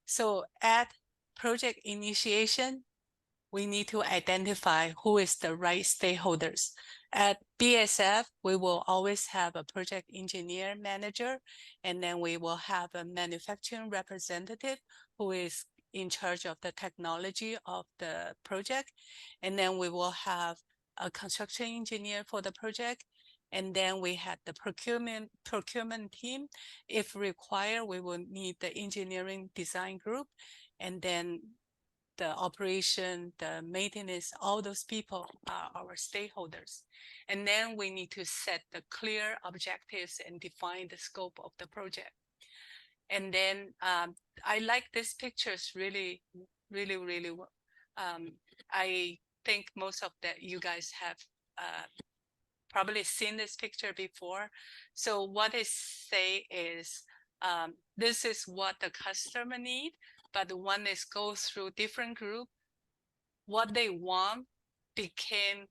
So at project initiation, we need to identify who is the right stakeholders. At BSF, we will always have a project engineer manager, and then we will have a manufacturing representative who is in charge of the technology of the project. And then we will have a construction engineer for the project. And then we had the procurement team. If required, we will need the engineering design group, and then the operation, the maintenance, all those people are our stakeholders. And then we need to set the clear objectives and define the scope of the project. And then I like these pictures really, really, really well. I think most of that you guys have probably seen this picture before. So what it say is, this is what the customer need, but when it goes through different group, what they want became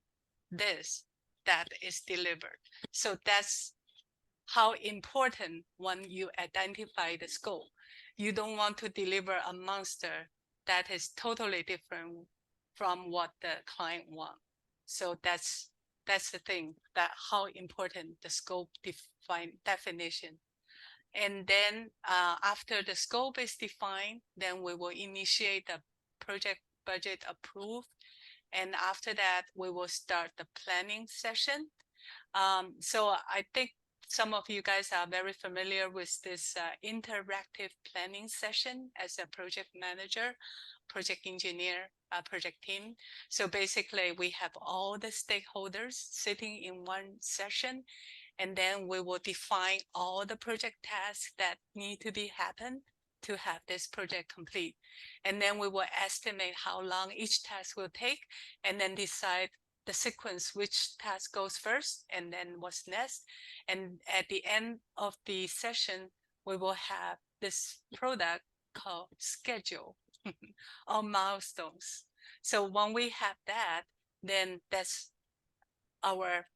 this that is delivered. So that's how important when you identify the scope. You don't want to deliver a monster that is totally different from what the client wants. So that's the thing, that how important the scope definition. And then after the scope is defined, then we will initiate the project budget approved. And after that, we will start the planning session. So I think some of you guys are very familiar with this interactive planning session as a project manager, project engineer, project team. So basically we have all the stakeholders sitting in one session, and then we will define all the project tasks that need to be happen to have this project complete. And then we will estimate how long each task will take, and then decide the sequence, which task goes first and then what's next. And at the end of the session, we will have this product called schedule or milestones. So when we have that, then that's our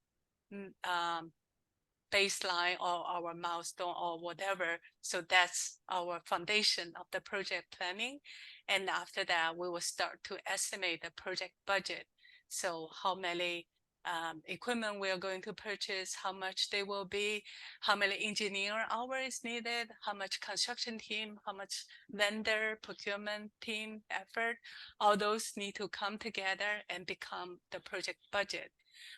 baseline or our milestone or whatever. So that's our foundation of the project planning. And after that, we will start to estimate the project budget. So how many equipment we are going to purchase, how much they will be, how many engineer hours needed, how much construction team, how much vendor procurement team effort. All those need to come together and become the project budget.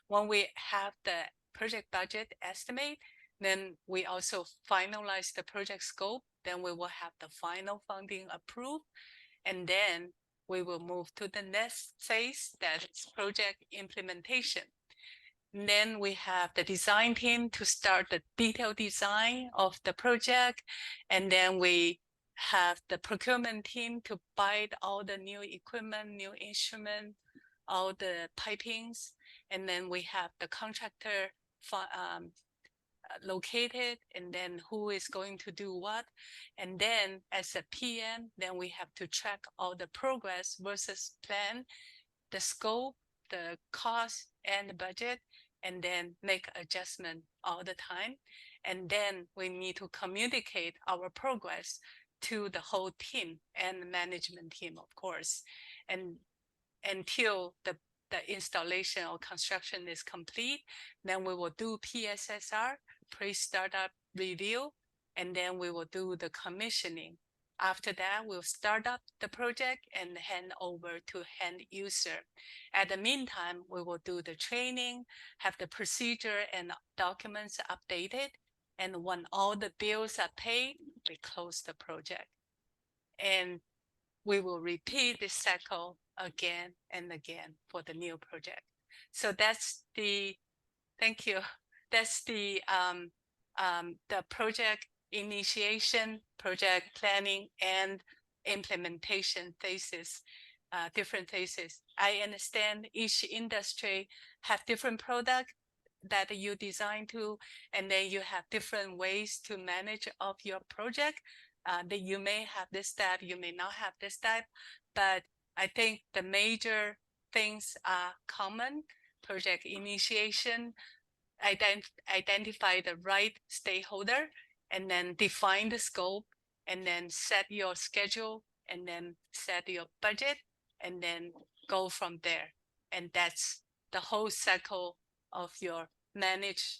When we have the project budget estimate, then we also finalize the project scope. Then we will have the final funding approved, and then we will move to the next phase, that's project implementation. And then we have the design team to start the detailed design of the project, and then we have the procurement team to buy all the new equipment, new instrument, all the pipings, and then we have the contractor located, and then who is going to do what. And then as a PM, then we have to track all the progress versus plan, the scope, the cost, and the budget, and then make adjustment all the time. And then we need to communicate our progress to the whole team and the management team, of course. And until the installation or construction is complete, then we will do PSSR, pre-startup review, and then we will do the commissioning. After that, we'll start up the project and hand over to end user. At the meantime, we will do the training, have the procedure and documents updated, and when all the bills are paid, we close the project. And we will repeat this cycle again and again for the new project. So that's the, thank you. That's the project initiation, project planning, and implementation phases, different phases. I understand each industry have different product that you design to, and then you have different ways to manage of your project. That you may have this type, you may not have this type, but I think the major things are common. Project initiation, identify the right stakeholder, and then define the scope, and then set your schedule, and then set your budget, and then go from there. And that's the whole cycle of your manage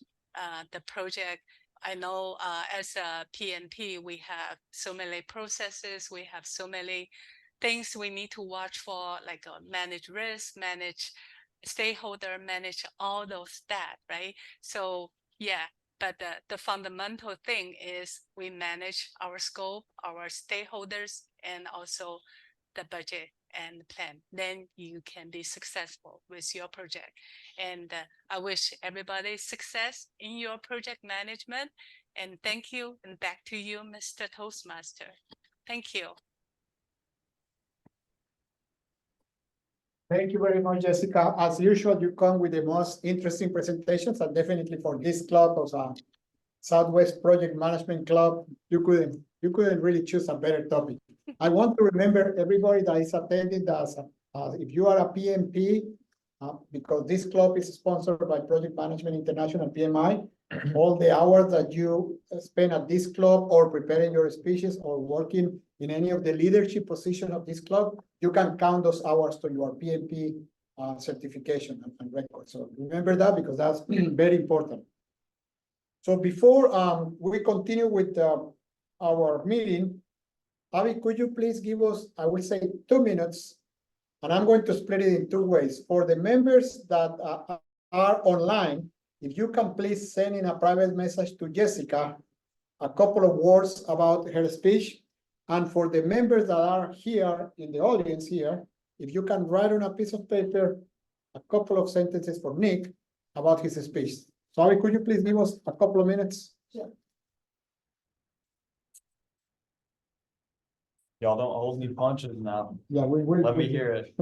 the project. I know as a PNP, we have so many processes, we have so many things we need to watch for, like manage risk, manage stakeholder, manage all those that, right? So yeah, but the fundamental thing is we manage our scope, our stakeholders, and also the budget and plan. Then you can be successful with your project. And I wish everybody success in your project management. And thank you. And back to you, Mr. Toastmaster. Thank you. Thank you very much, Jessica. As usual, you come with the most interesting presentations, and definitely for this club of Southwest Project Management Club, you couldn't really choose a better topic. I want to remember everybody that is attending that if you are a PMP, because this club is sponsored by Project Management International PMI, all the hours that you spend at this club or preparing your speeches or working in any of the leadership positions of this club, you can count those hours to your PMP certification and record. So remember that, because that's very important. So before we continue with our meeting, Avi, could you please give us, I will say 2 minutes, and I'm going to split it in 2 ways. For the members that are online, if you can please send in a private message to Jessica, a couple of words about her speech. And for the members that are here in the audience here, if you can write on a piece of paper a couple of sentences for Nick about his speech. So Avi, could you please give us a couple of minutes? Yeah. Y'all don't hold me punches now. Yeah, we will. Let me hear it.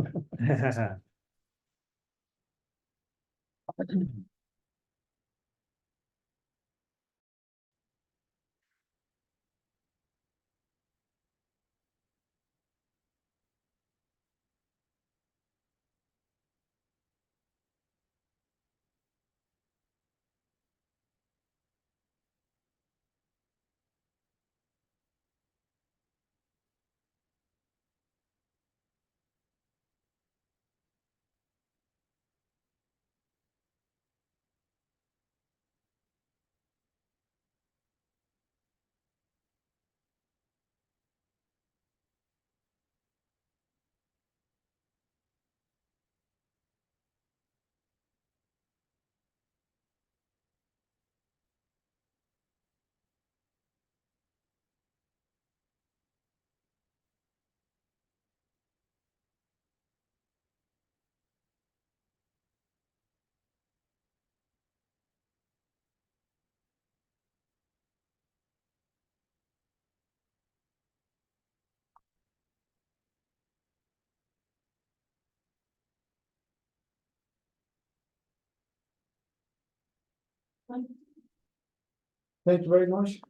Thank you very much.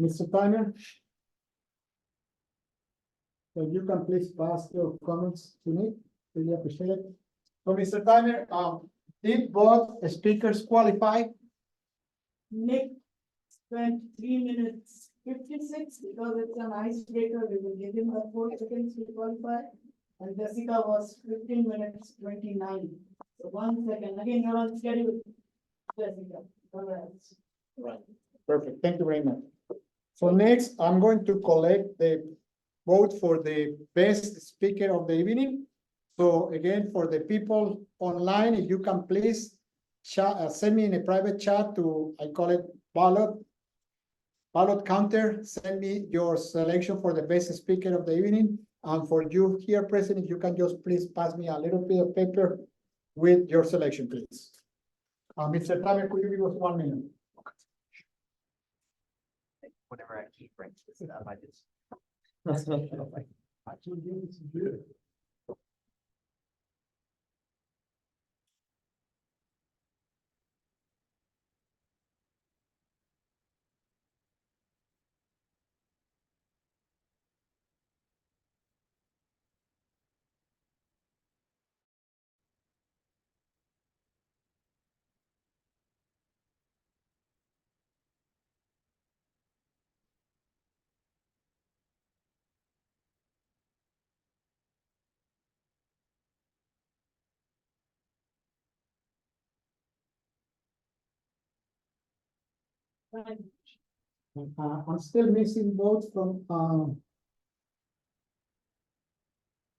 Mr. Timer? So you can please pass your comments to me, really appreciate it. So Mr. Timer, did both speakers qualify? Nick spent 3 minutes 56 because it's an icebreaker. We will give him the 4 seconds to qualify. And Jessica was 15 minutes 29. So 1 second. Again, you're on schedule. Jessica, congrats. Right, perfect, thank you very much. So next, I'm going to collect the vote for the best speaker of the evening. So again, for the people online, if you can please chat, send me in a private chat to, I call it ballot counter, send me your selection for the best speaker of the evening. And for you here present, if you can just please pass me a little bit of paper with your selection, please. Mr. Tamer, could you give us 1 minute? Whenever I keep bringing this up, I just. I'm still missing votes from,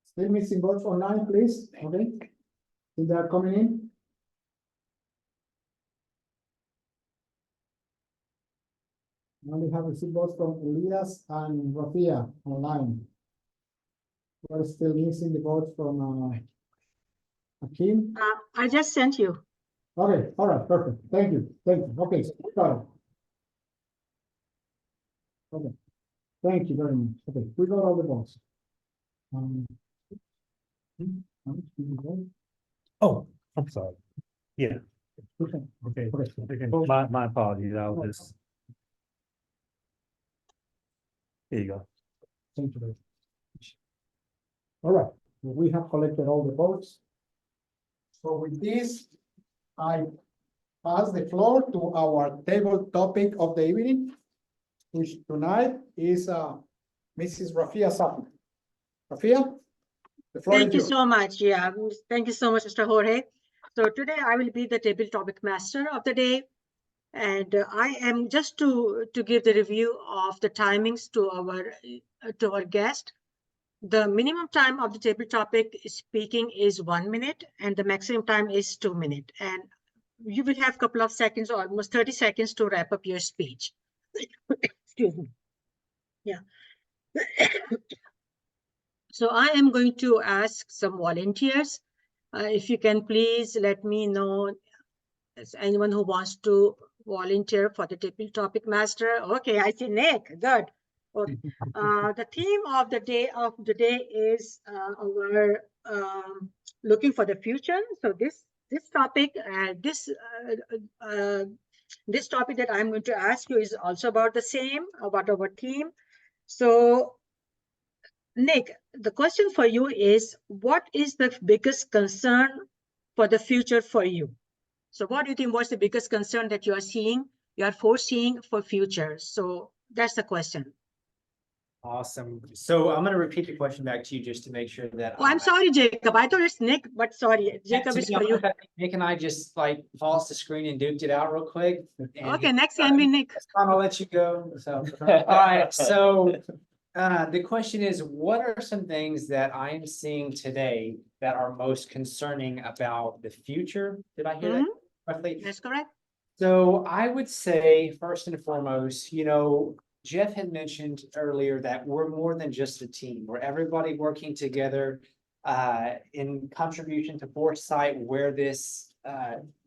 still missing votes online, please, okay? If they are coming in. I only have received votes from Elias and Rafia online. We're still missing the votes from, Akeem. I just sent you. Okay, all right, perfect, thank you, okay, got it. Okay, thank you very much, okay, we got all the votes. How much did we vote? Oh, I'm sorry. Yeah, Okay, okay. okay. My apologies, I was just. Here you go. Thank you very much. All right, well, we have collected all the votes. So with this, I pass the floor to our table topic of the evening, which tonight is Mrs. Rafia Safi. Rafia, the floor Thank is you yours. so much. Yeah, thank you so much, Mr. Jorge. So today I will be the table topic master of the day. And I am just to give the review of the timings to our guest. The minimum time of the table topic speaking is 1 minute and the maximum time is 2 minutes. And you will have a couple of seconds or almost 30 seconds to wrap up your speech. Excuse me. Yeah. So I am going to ask some volunteers. If you can please let me know anyone who wants to volunteer for the table topic master. Okay, I see Nick. Good. Okay. The theme of the day is our looking for the future. So this topic, this topic that I'm going to ask you is also about the same, about our theme. So Nick, the question for you is, what is the biggest concern for the future for you? So what do you think was the biggest concern that you are foreseeing for future? So that's the question. Awesome. So I'm gonna repeat the question back to you just to make sure that. Oh, I'm sorry, Jacob. I thought it's Nick, but sorry, Jacob is for you. Nick and I just like paused the screen and duped it out real quick. Okay, next can be Nick. I'll let you go. So, all right, so the question is, what are some things that I am seeing today that are most concerning about the future? Did I hear that correctly? That's correct. So I would say, first and foremost, Jeff had mentioned earlier that we're more than just a team. We're everybody working together in contribution to foresight where this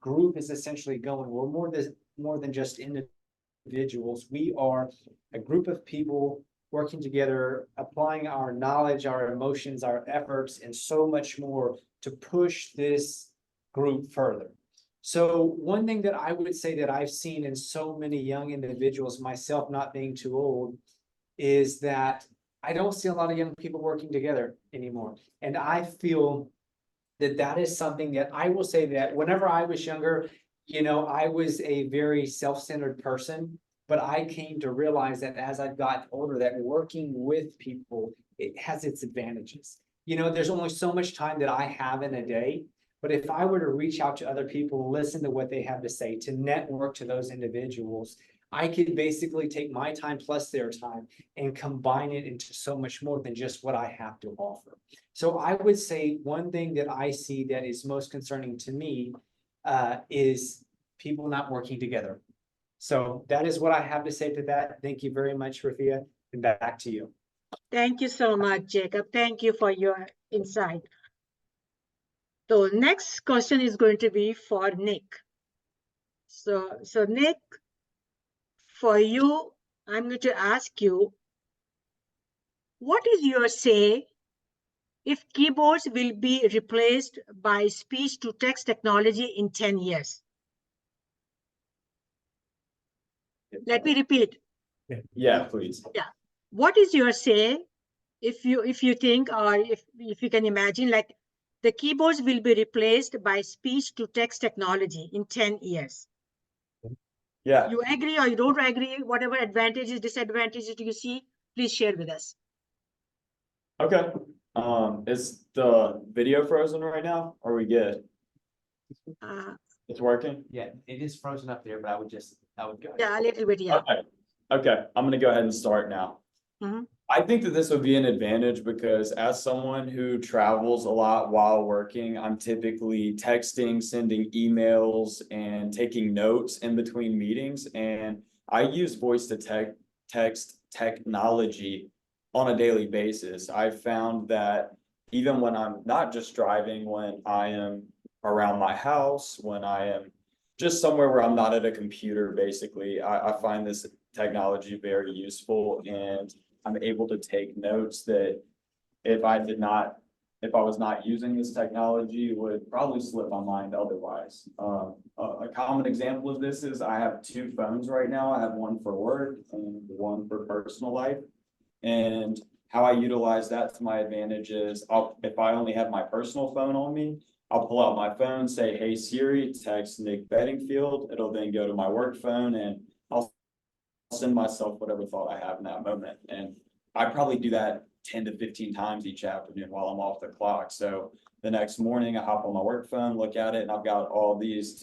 group is essentially going. We're more than just individuals. We are a group of people working together, applying our knowledge, our emotions, our efforts, and so much more to push this group further. So one thing that I would say that I've seen in so many young individuals, myself not being too old, is that I don't see a lot of young people working together anymore. And I feel that that is something that I will say that whenever I was younger, I was a very self-centered person. But I came to realize that as I've gotten older, that working with people, it has its advantages. There's only so much time that I have in a day. But if I were to reach out to other people, listen to what they have to say, to network to those individuals, I could basically take my time plus their time and combine it into so much more than just what I have to offer. So I would say one thing that I see that is most concerning to me is people not working together. So that is what I have to say to that. Thank you very much, Rafia, and back to you. Thank you so much, Jacob. Thank you for your insight. So next question is going to be for Nick. So Nick, for you, I'm going to ask you, what is your say if keyboards will be replaced by speech-to-text technology in 10 years? Let me repeat. Yeah, please. What is your say if you think, or if you can imagine, like the keyboards will be replaced by speech-to-text technology in 10 years? Yeah, You agree or you don't agree? Whatever advantages, disadvantages do you see, please share with us. okay. Is the video frozen right now? Are we good? Uh, It's working? Yeah, it is frozen up there, but I would go. yeah, a little bit, yeah. Okay, I'm gonna go ahead and start now. Mhm. I think that this would be an advantage because as someone who travels a lot while working, I'm typically texting, sending emails, and taking notes in between meetings. And I use voice to text technology on a daily basis. I've found that even when I'm not just driving, when I am around my house, when I am just somewhere where I'm not at a computer, basically, I find this technology very useful, and I'm able to take notes that if I was not using this technology, would probably slip my mind otherwise. A common example of this is I have two phones right now. I have one for work and one for personal life. And how I utilize that to my advantage is if I only have my personal phone on me, I'll pull out my phone, say, "Hey Siri, text Nick Bedingfield." It'll then go to my work phone and I'll send myself whatever thought I have in that moment. And I probably do that 10 to 15 times each afternoon while I'm off the clock. So the next morning I hop on my work phone, look at it, and I've got all these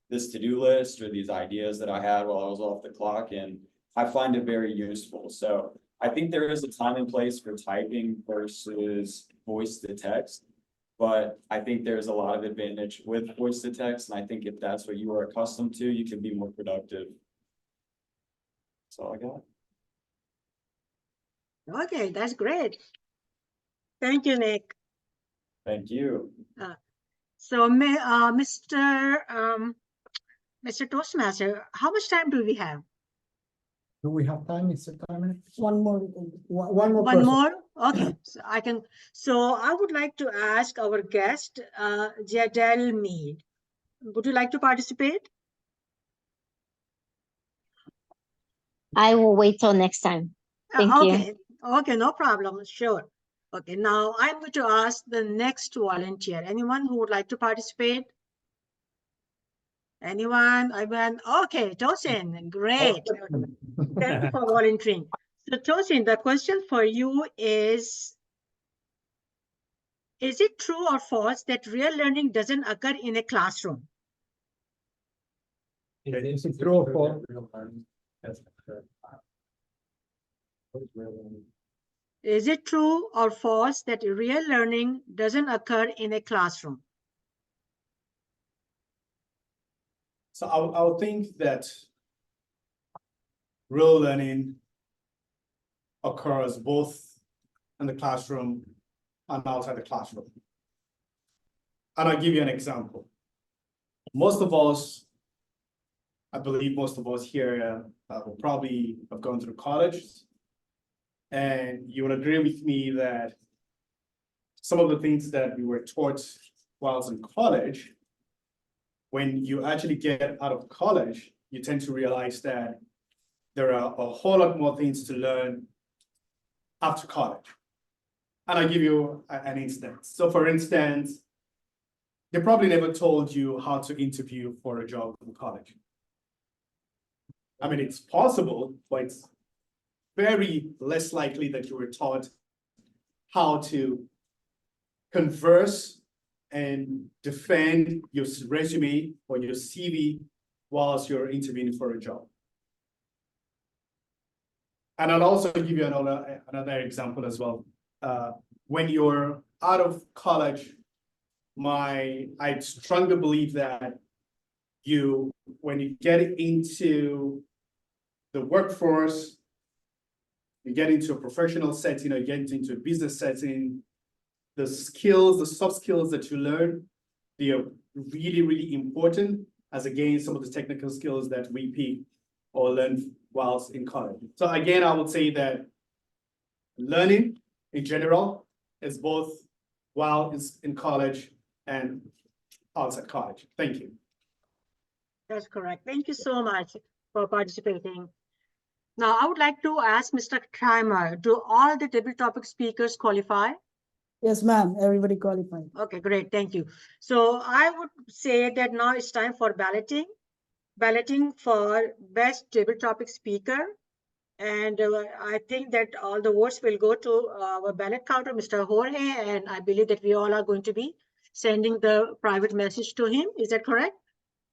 this to-do list or these ideas that I had while I was off the clock, and I find it very useful. So I think there is a time and place for typing versus voice to text. But I think there's a lot of advantage with voice to text. And I think if that's what you are accustomed to, you can be more productive. That's all I got. Okay, that's great. Thank you, Nick. Thank you. So, Mr. Toastmaster, how much time do we have? Do we have time, Mr. Timer? One more. One more One person. more? Okay, so I would like to ask our guest, Jadel Mead. Would you like to participate? I will wait till next time. Thank you. Okay, okay, no problem, sure. Okay, now I'm going to ask the next volunteer. Anyone who would like to participate? Anyone? Okay, Tosin, great. Thank you for volunteering. So Tosin, the question for you is it true or false that real learning doesn't occur in a classroom? Is it true or false? Is it true or false that real learning doesn't occur in a classroom? So I would think that real learning occurs both in the classroom and outside the classroom. And I'll give you an example. Most of us, I believe most of us here will probably have gone through college. And you would agree with me that some of the things that we were taught while in college when you actually get out of college, you tend to realize that there are a whole lot more things to learn after college. And I'll give you an instance. So for instance, they probably never told you how to interview for a job in college. I mean, it's possible, but it's very less likely that you were taught how to converse and defend your resume or your CV whilst you're interviewing for a job. And I'll also give you another example as well. When you're out of college, I strongly believe that when you get into the workforce, you get into a professional setting, or you get into a business setting, the soft skills that you learn, they are really, really important as against some of the technical skills that we pick or learn whilst in college. So again, I would say that learning in general is both while it's in college and outside college. Thank you. That's correct. Thank you so much for participating. Now, I would like to ask Mr. Kramer, do all the table topic speakers qualify? Yes, ma'am. Everybody qualified. Okay, great. Thank you. So I would say that now it's time for balloting. Balloting for best table topic speaker. And I think that all the votes will go to our ballot counter, Mr. Jorge, and I believe that we all are going to be sending the private message to him. Is that correct?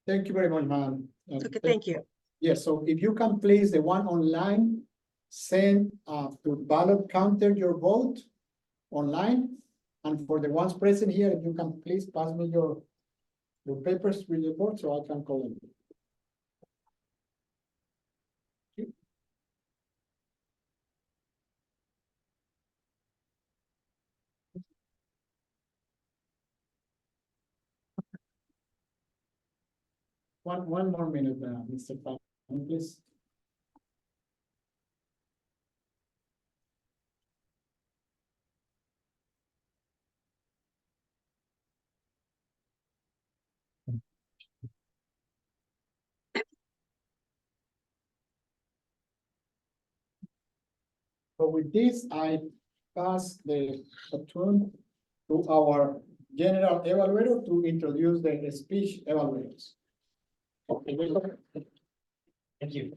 Thank you very much, ma'am. Okay, thank you. Yes, so if you can please, the one online, send to ballot counter your vote online. And for the ones present here, if you can please pass me your papers with your vote so I can collect it. One more minute, Mr. Pan, please. So with this, I pass the baton to our general evaluator to introduce the speech evaluators. Thank you.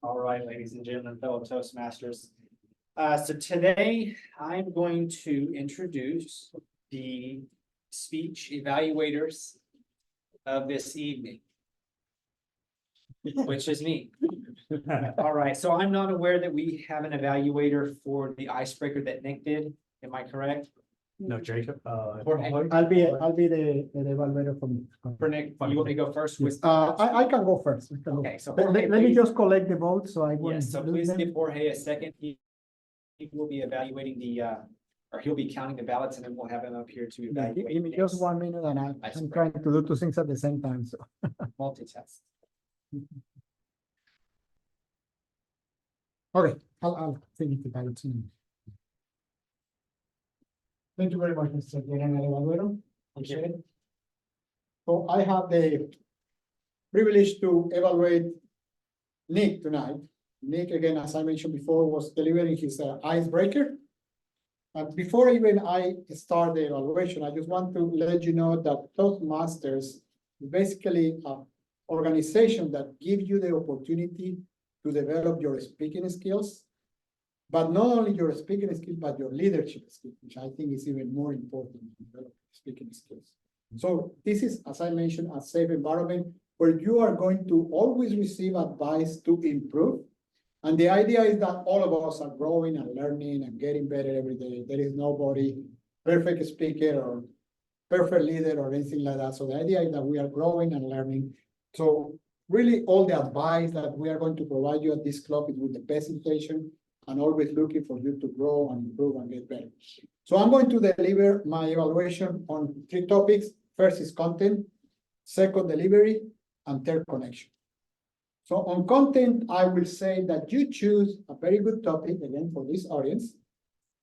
All right, ladies and gentlemen, fellow Toastmasters. So today I'm going to introduce the speech evaluators of this evening, which is me. All right, so I'm not aware that we have an evaluator for the icebreaker that Nick did. Am I correct? No, Jacob. Jorge. I'll be the evaluator from. For Nick, you want me to go first with? I can go first. Okay, so Let Jorge, me please. just collect the votes so I won't Yes, so lose please them. give Jorge a second. He will be evaluating or he'll be counting the ballots and then we'll have him up here to Yeah, evaluate. give me just Nick's 1 minute and I'm icebreaker. trying to do two things at the same time, so. Multitask. Okay, I'll finish the ballots. Thank you very much, Mr. General Evaluator. Appreciate it. So I have the privilege to evaluate Nick tonight. Nick, again, as I mentioned before, was delivering his icebreaker. And before even I start the evaluation, I just want to let you know that Toastmasters is basically an organization that gives you the opportunity to develop your speaking skills, but not only your speaking skills, but your leadership skills, which I think is even more important to develop speaking skills. So this is, as I mentioned, a safe environment where you are going to always receive advice to improve. And the idea is that all of us are growing and learning and getting better every day. There is nobody perfect speaker or perfect leader or anything like that. So the idea is that we are growing and learning. So really all the advice that we are going to provide you at this club is with the best intention and always looking for you to grow and improve and get better. So I'm going to deliver my evaluation on 3 topics. First is content, second, delivery, and third, connection. So on content, I will say that you choose a very good topic, again, for this audience,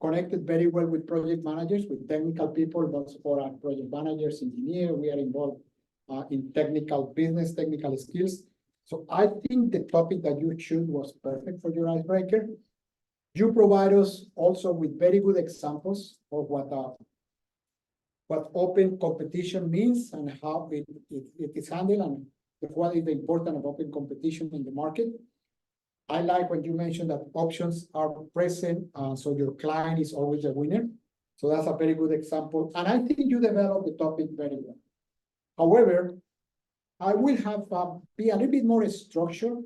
connected very well with project managers, with technical people, those for our project managers, engineers. We are involved in technical business, technical skills. So I think the topic that you chose was perfect for your icebreaker. You provide us also with very good examples of what open competition means and how it is handled and what is the importance of open competition in the market. I like when you mentioned that options are present, so your client is always a winner. So that's a very good example. And I think you developed the topic very well. However, I will have be a little bit more structured,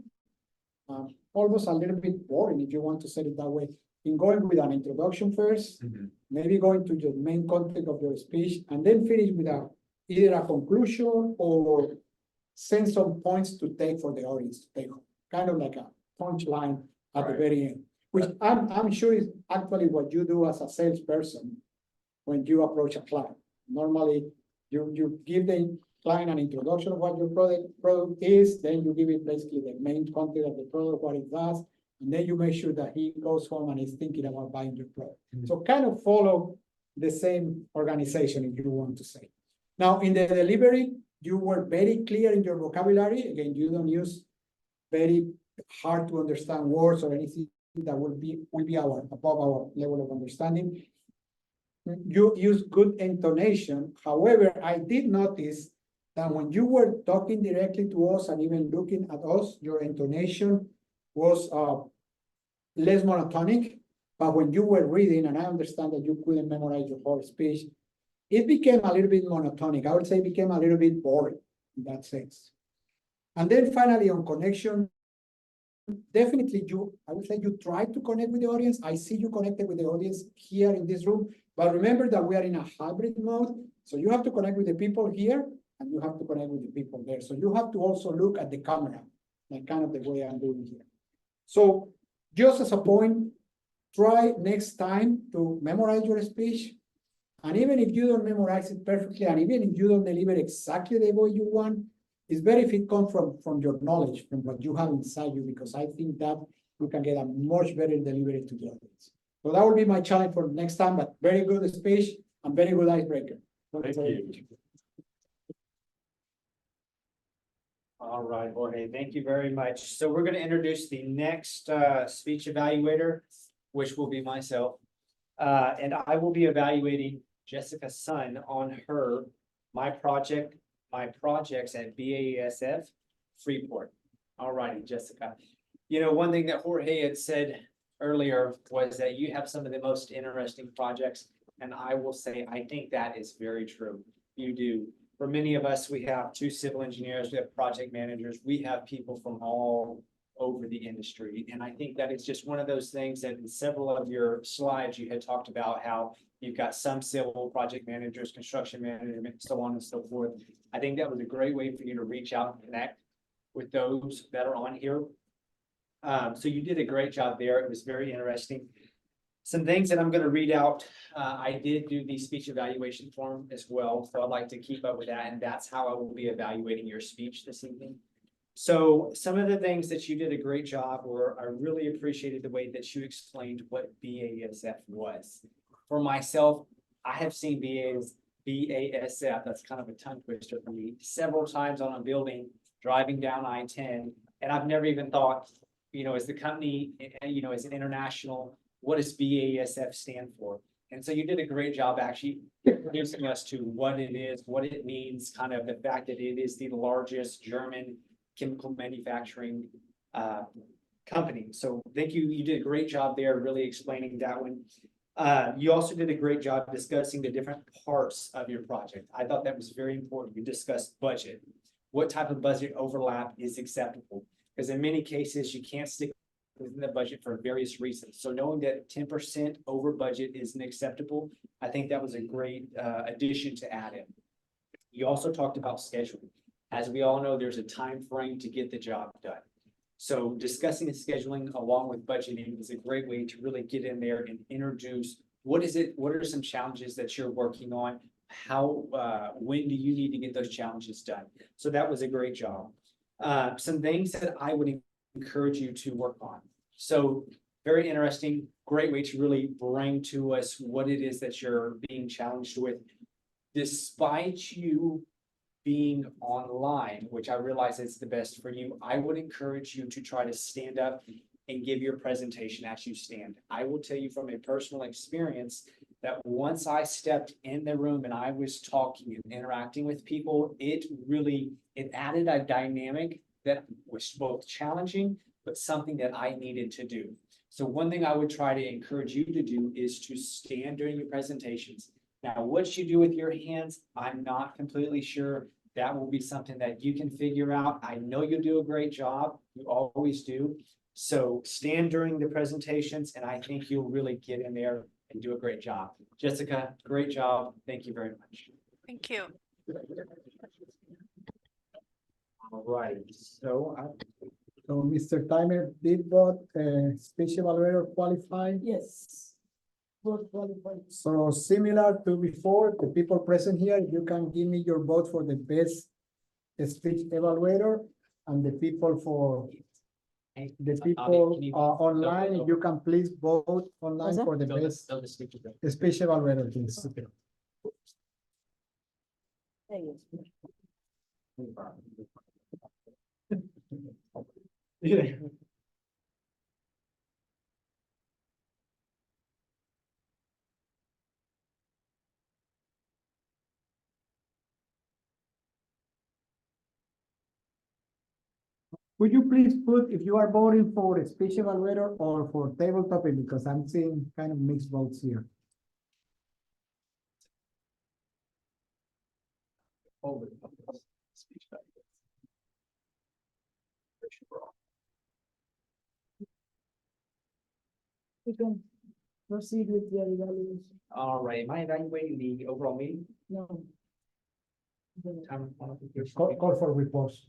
almost a little bit boring, if you want to say it that way, in going with an introduction first, maybe going to the main content of your speech, and then finish with either a conclusion or send some points to take for the audience to take home, kind of like a punchline at the very end, which I'm sure is actually what you do as a salesperson when you approach a client. Normally, you give the client an introduction of what your product is, then you give it basically the main content of the product, what it does, and then you make sure that he goes home and is thinking about buying your product. So kind of follow the same organization, if you want to say. Now, in the delivery, you were very clear in your vocabulary. Again, you don't use very hard to understand words or anything that will be above our level of understanding. You use good intonation. However, I did notice that when you were talking directly to us and even looking at us, your intonation was less monotonic. But when you were reading, and I understand that you couldn't memorize your whole speech, it became a little bit monotonic. I would say it became a little bit boring in that sense. And then finally on connection, definitely I would say you try to connect with the audience. I see you connected with the audience here in this room, but remember that we are in a hybrid mode. So you have to connect with the people here and you have to connect with the people there. So you have to also look at the camera, like kind of the way I'm doing here. So just as a point, try next time to memorize your speech. And even if you don't memorize it perfectly, and even if you don't deliver exactly the way you want, it's better if it comes from your knowledge, from what you have inside you, because I think that you can get a much better delivery to the audience. So that will be my challenge for next time, but very good speech and very good icebreaker. Thank you. All right, Jorge, thank you very much. So we're going to introduce the next speech evaluator, which will be myself. And I will be evaluating Jessica's son on my projects at BASF Freeport. All righty, Jessica. You know, one thing that Jorge had said earlier was that you have some of the most interesting projects. And I will say, I think that is very true. You do. For many of us, we have 2 civil engineers, we have project managers, we have people from all over the industry. And I think that it's just one of those things that in several of your slides, you had talked about how you've got some civil project managers, construction management, so on and so forth. I think that was a great way for you to reach out and connect with those that are on here. So you did a great job there. It was very interesting. Some things that I'm going to read out. I did do the speech evaluation form as well. So I'd like to keep up with that. And that's how I will be evaluating your speech this evening. So some of the things that you did a great job were, I really appreciated the way that you explained what BASF was. For myself, I have seen BASF, that's kind of a tongue twister for me, several times on a building driving down I-10. And I've never even thought, you know, as the company, you know, as an international, what does BASF stand for? And so you did a great job actually introducing us to what it is, what it means, kind of the fact that it is the largest German chemical manufacturing company. So thank you. You did a great job there, really explaining that one. You also did a great job discussing the different parts of your project. I thought that was very important. You discussed budget. What type of budget overlap is acceptable? Because in many cases, you can't stick within the budget for various reasons. So knowing that 10% over budget isn't acceptable, I think that was a great addition to add in. You also talked about scheduling. As we all know, there's a time frame to get the job done. So discussing the scheduling along with budgeting is a great way to really get in there and introduce what are some challenges that you're working on? When do you need to get those challenges done? So that was a great job. Some things that I would encourage you to work on. So very interesting, great way to really bring to us what it is that you're being challenged with. Despite you being online, which I realize is the best for you, I would encourage you to try to stand up and give your presentation as you stand. I will tell you from a personal experience that once I stepped in the room and I was talking and interacting with people, it added a dynamic that was both challenging, but something that I needed to do. So one thing I would try to encourage you to do is to stand during your presentations. Now, what you do with your hands, I'm not completely sure. That will be something that you can figure out. I know you'll do a great job. You always do. So stand during the presentations, and I think you'll really get in there and do a great job. Jessica, great job. Thank you very much. Thank you. All right, so So Mr. Timer, did both speech evaluator qualify? Yes. Both qualified. So similar to before, the people present here, you can give me your vote for the best speech evaluator and the people for the people online, if you can please vote online for the best speech evaluator, please. Would you please put if you are voting for a speech evaluator or for table topic, because I'm seeing kind of mixed votes here. We can proceed with your evaluation. all right, am I evaluating the overall meeting? No. Call for reports.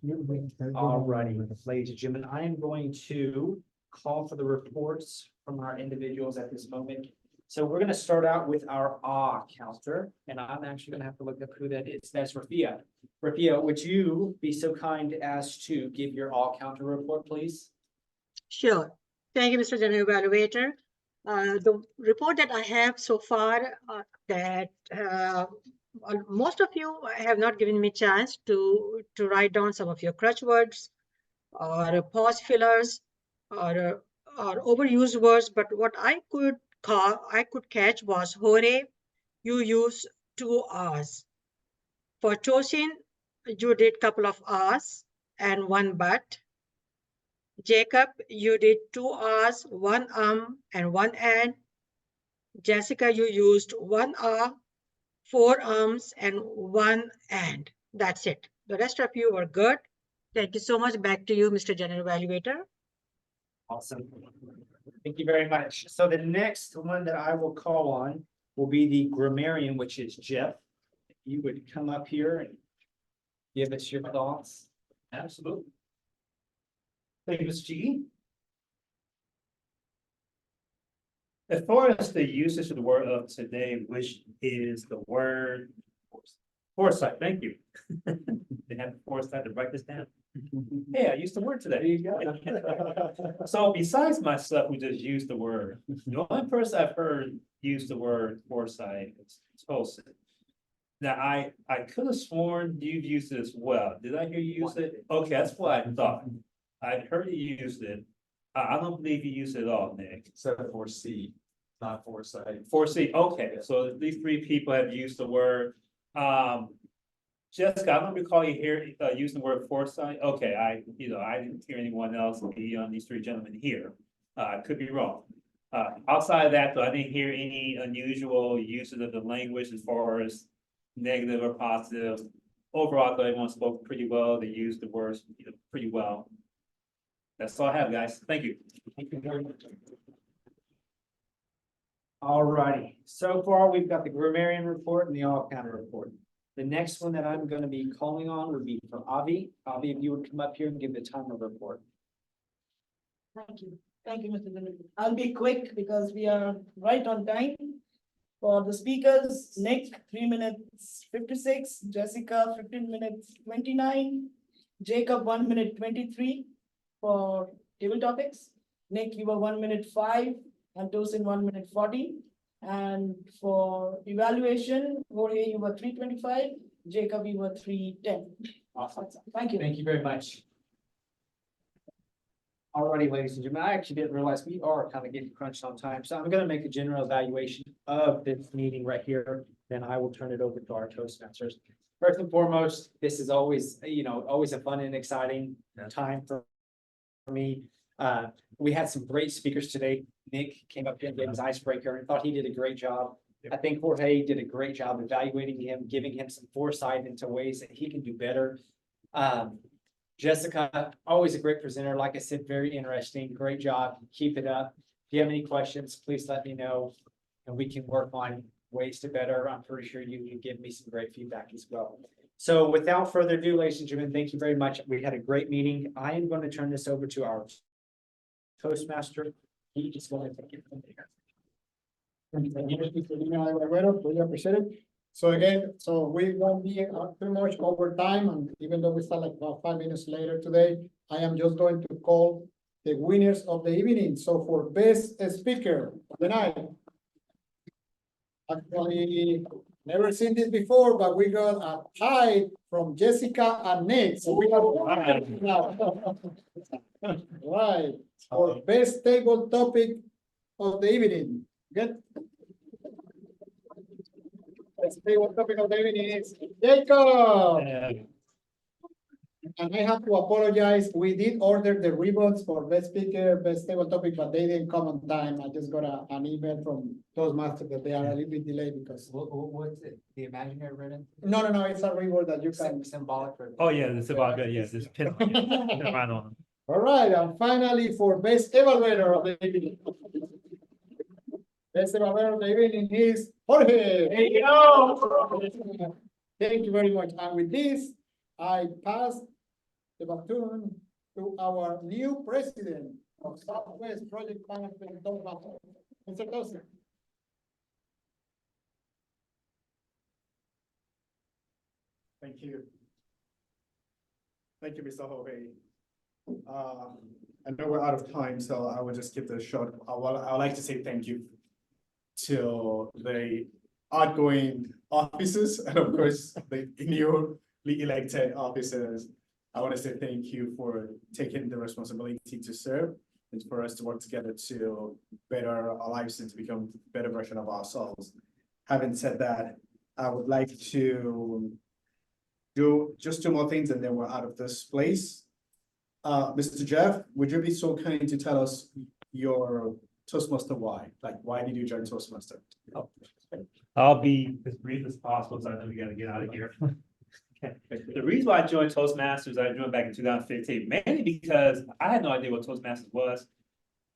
All righty, ladies and gentlemen, I am going to call for the reports from our individuals at this moment. So we're gonna start out with our counter, and I'm actually gonna have to look up who that is. That's Rafia. Rafia, would you be so kind as to give your counter report, please? Sure. Thank you, Mr. General Evaluator. The report that I have so far that most of you have not given me chance to write down some of your crutch words or pause fillers or overused words. But what I could catch was hooray, you use 2 R's. For Toshin, you did couple of R's and 1 but. Jacob, you did 2 R's, 1 and 1 and. Jessica, you used 1 R, 4 and 1 and. That's it. The rest of you were good. Thank you so much. Back to you, Mr. General Evaluator. Awesome. Thank you very much. So the next one that I will call on will be the grammarian, which is Jeff. If you would come up here and give us your thoughts. Absolutely. Thank you, Mr. G. As far as the usage of the word of today, which is the word foresight, thank you. They have the foresight to write this down. Hey, I used the word today. There you go. So besides myself, who just used the word, the only person I've heard use the word foresight is Tosin. Now, I could have sworn you've used it as well. Did I hear you use it? Okay, that's what I thought. I heard you used it. I don't believe you used it at all, Nick. Except for C, not foresight. Foresee, okay, so at least 3 people have used the word. Jessica, I don't recall you using the word foresight. Okay, I didn't hear anyone else beyond these 3 gentlemen here. I could be wrong. Outside of that, though, I didn't hear any unusual uses of the language as far as negative or positive. Overall, I thought everyone spoke pretty well. They used the words pretty well. That's all I have, guys. Thank you. Thank you very much. All righty, so far we've got the grammarian report and the counter report. The next one that I'm going to be calling on would be for Avi. Avi, if you would come up here and give the timer report. Thank you. Thank you, Mr. General. I'll be quick because we are right on time. For the speakers, Nick, 3 minutes 56, Jessica, 15 minutes 29, Jacob, 1 minute 23 for table topics. Nick, you were 1 minute 5, and Tosin 1 minute 40. And for evaluation, Jorge, you were 3:25, Jacob, you were 310. Awesome. Thank you. Thank you very much. Alrighty, ladies and gentlemen, I actually didn't realize we are kind of getting crunched on time, so I'm gonna make a general evaluation of this meeting right here. Then I will turn it over to our Toastmasters. First and foremost, this is always, always a fun and exciting time for me. We had some great speakers today. Nick came up here and gave his icebreaker and thought he did a great job. I think Jorge did a great job evaluating him, giving him some foresight into ways that he can do better. Jessica, always a great presenter. Like I said, very interesting. Great job. Keep it up. If you have any questions, please let me know and we can work on ways to better. I'm pretty sure you can give me some great feedback as well. So without further ado, ladies and gentlemen, thank you very much. We had a great meeting. I am going to turn this over to our Toastmaster. He is going to take it from there. Really appreciate it. So again, we won't be too much over time, and even though we start like about 5 minutes later today, I am just going to call the winners of the evening. So for best speaker of the night, actually never seen this before, but we got a tie from Jessica and Nick. So we have right for best table topic of the evening. Good. Let's see what topic of the evening is. Jacob! And I have to apologize. We did order the ribbons for best speaker, best table topic, but they didn't come on time. I just got an email from Toastmasters that they are a little bit delayed because. What's it? The imaginary ribbon? No, it's a ribbon that you can. Symbolic ribbon. Oh, yeah, it's about good. Yes, it's pin right on. All right, and finally for best evaluator of the evening. Best evaluator of the evening is Jorge. Hey, yo! Thank you very much. And with this, I pass the baton to our new president of Southwest Project Management, Mr. Dawson. Thank you. Thank you, Mr. Jorge. I know we're out of time, so I will just keep this short. I would like to say thank you to the outgoing officers and of course the newly elected officers. I want to say thank you for taking the responsibility to serve and for us to work together to better our lives and to become a better version of ourselves. Having said that, I would like to do just 2 more things and then we're out of this place. Mr. Jeff, would you be so kind to tell us your Toastmaster why? Like, why did you join Toastmaster? Oh, I'll be as brief as possible, so I know we gotta get out of here. Okay. The reason why I joined Toastmasters, I joined back in 2015, mainly because I had no idea what Toastmasters was.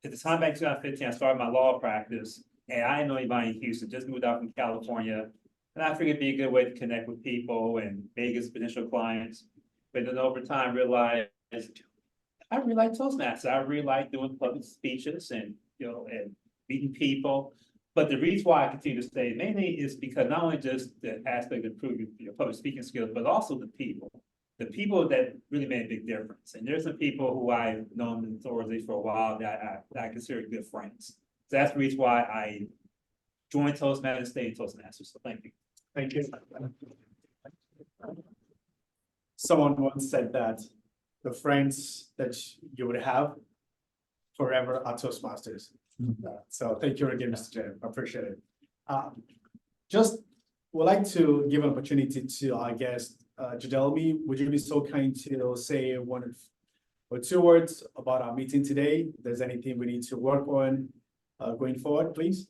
At the time back in 2015, I started my law practice, and I didn't know anybody in Houston, just moved out from California. And I figured it'd be a good way to connect with people and make as potential clients. But then over time, realized I really like Toastmasters. I really like doing public speeches and and meeting people. But the reason why I continue to stay mainly is because not only just the aspect of improving your public speaking skills, but also the people that really made a big difference. And there's some people who I've known in the organization for a while that I consider good friends. So that's the reason why I joined Toastmasters and stayed in Toastmasters. So thank you. Thank you. Someone once said that the friends that you would have forever are Toastmasters. So thank you again, Mr. J. I appreciate it. Just would like to give an opportunity to our guest, Jadelmi. Would you be so kind to say 1 or 2 words about our meeting today? If there's anything we need to work on going forward, please.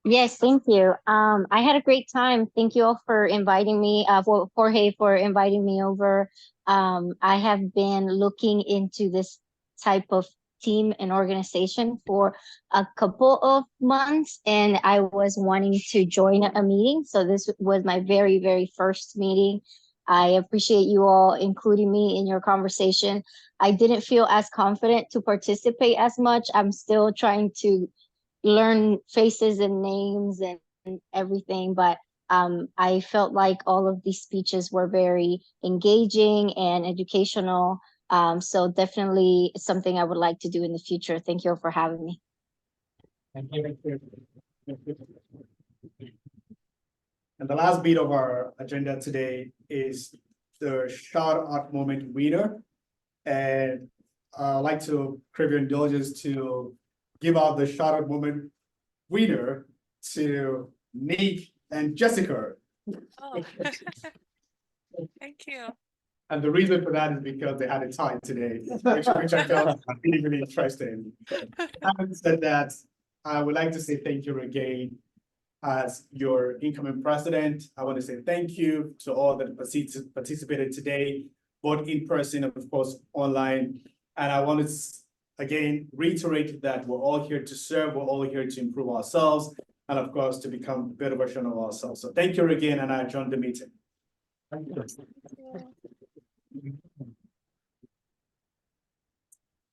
Yes, thank you. I had a great time. Thank you all for inviting me, for Jorge for inviting me over. I have been looking into this type of team and organization for a couple of months, and I was wanting to join a meeting. So this was my very, very first meeting. I appreciate you all including me in your conversation. I didn't feel as confident to participate as much. I'm still trying to learn faces and names and everything, but I felt like all of these speeches were very engaging and educational. So definitely something I would like to do in the future. Thank you all for having me. Thank you. And the last bit of our agenda today is the shout out moment winner. And I'd like to crave your indulgence to give out the shout out moment winner to Nick and Jessica. Oh. Thank you. And the reason for that is because they had a tie today, which I felt really, really interesting. Having said that, I would like to say thank you again. As your incoming president, I want to say thank you to all that participated today, both in person and of course online. And I want to again reiterate that we're all here to serve, we're all here to improve ourselves, and of course to become a better version of ourselves. So thank you again, and I adjourn the meeting. Thank you.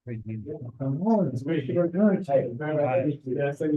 It's very good.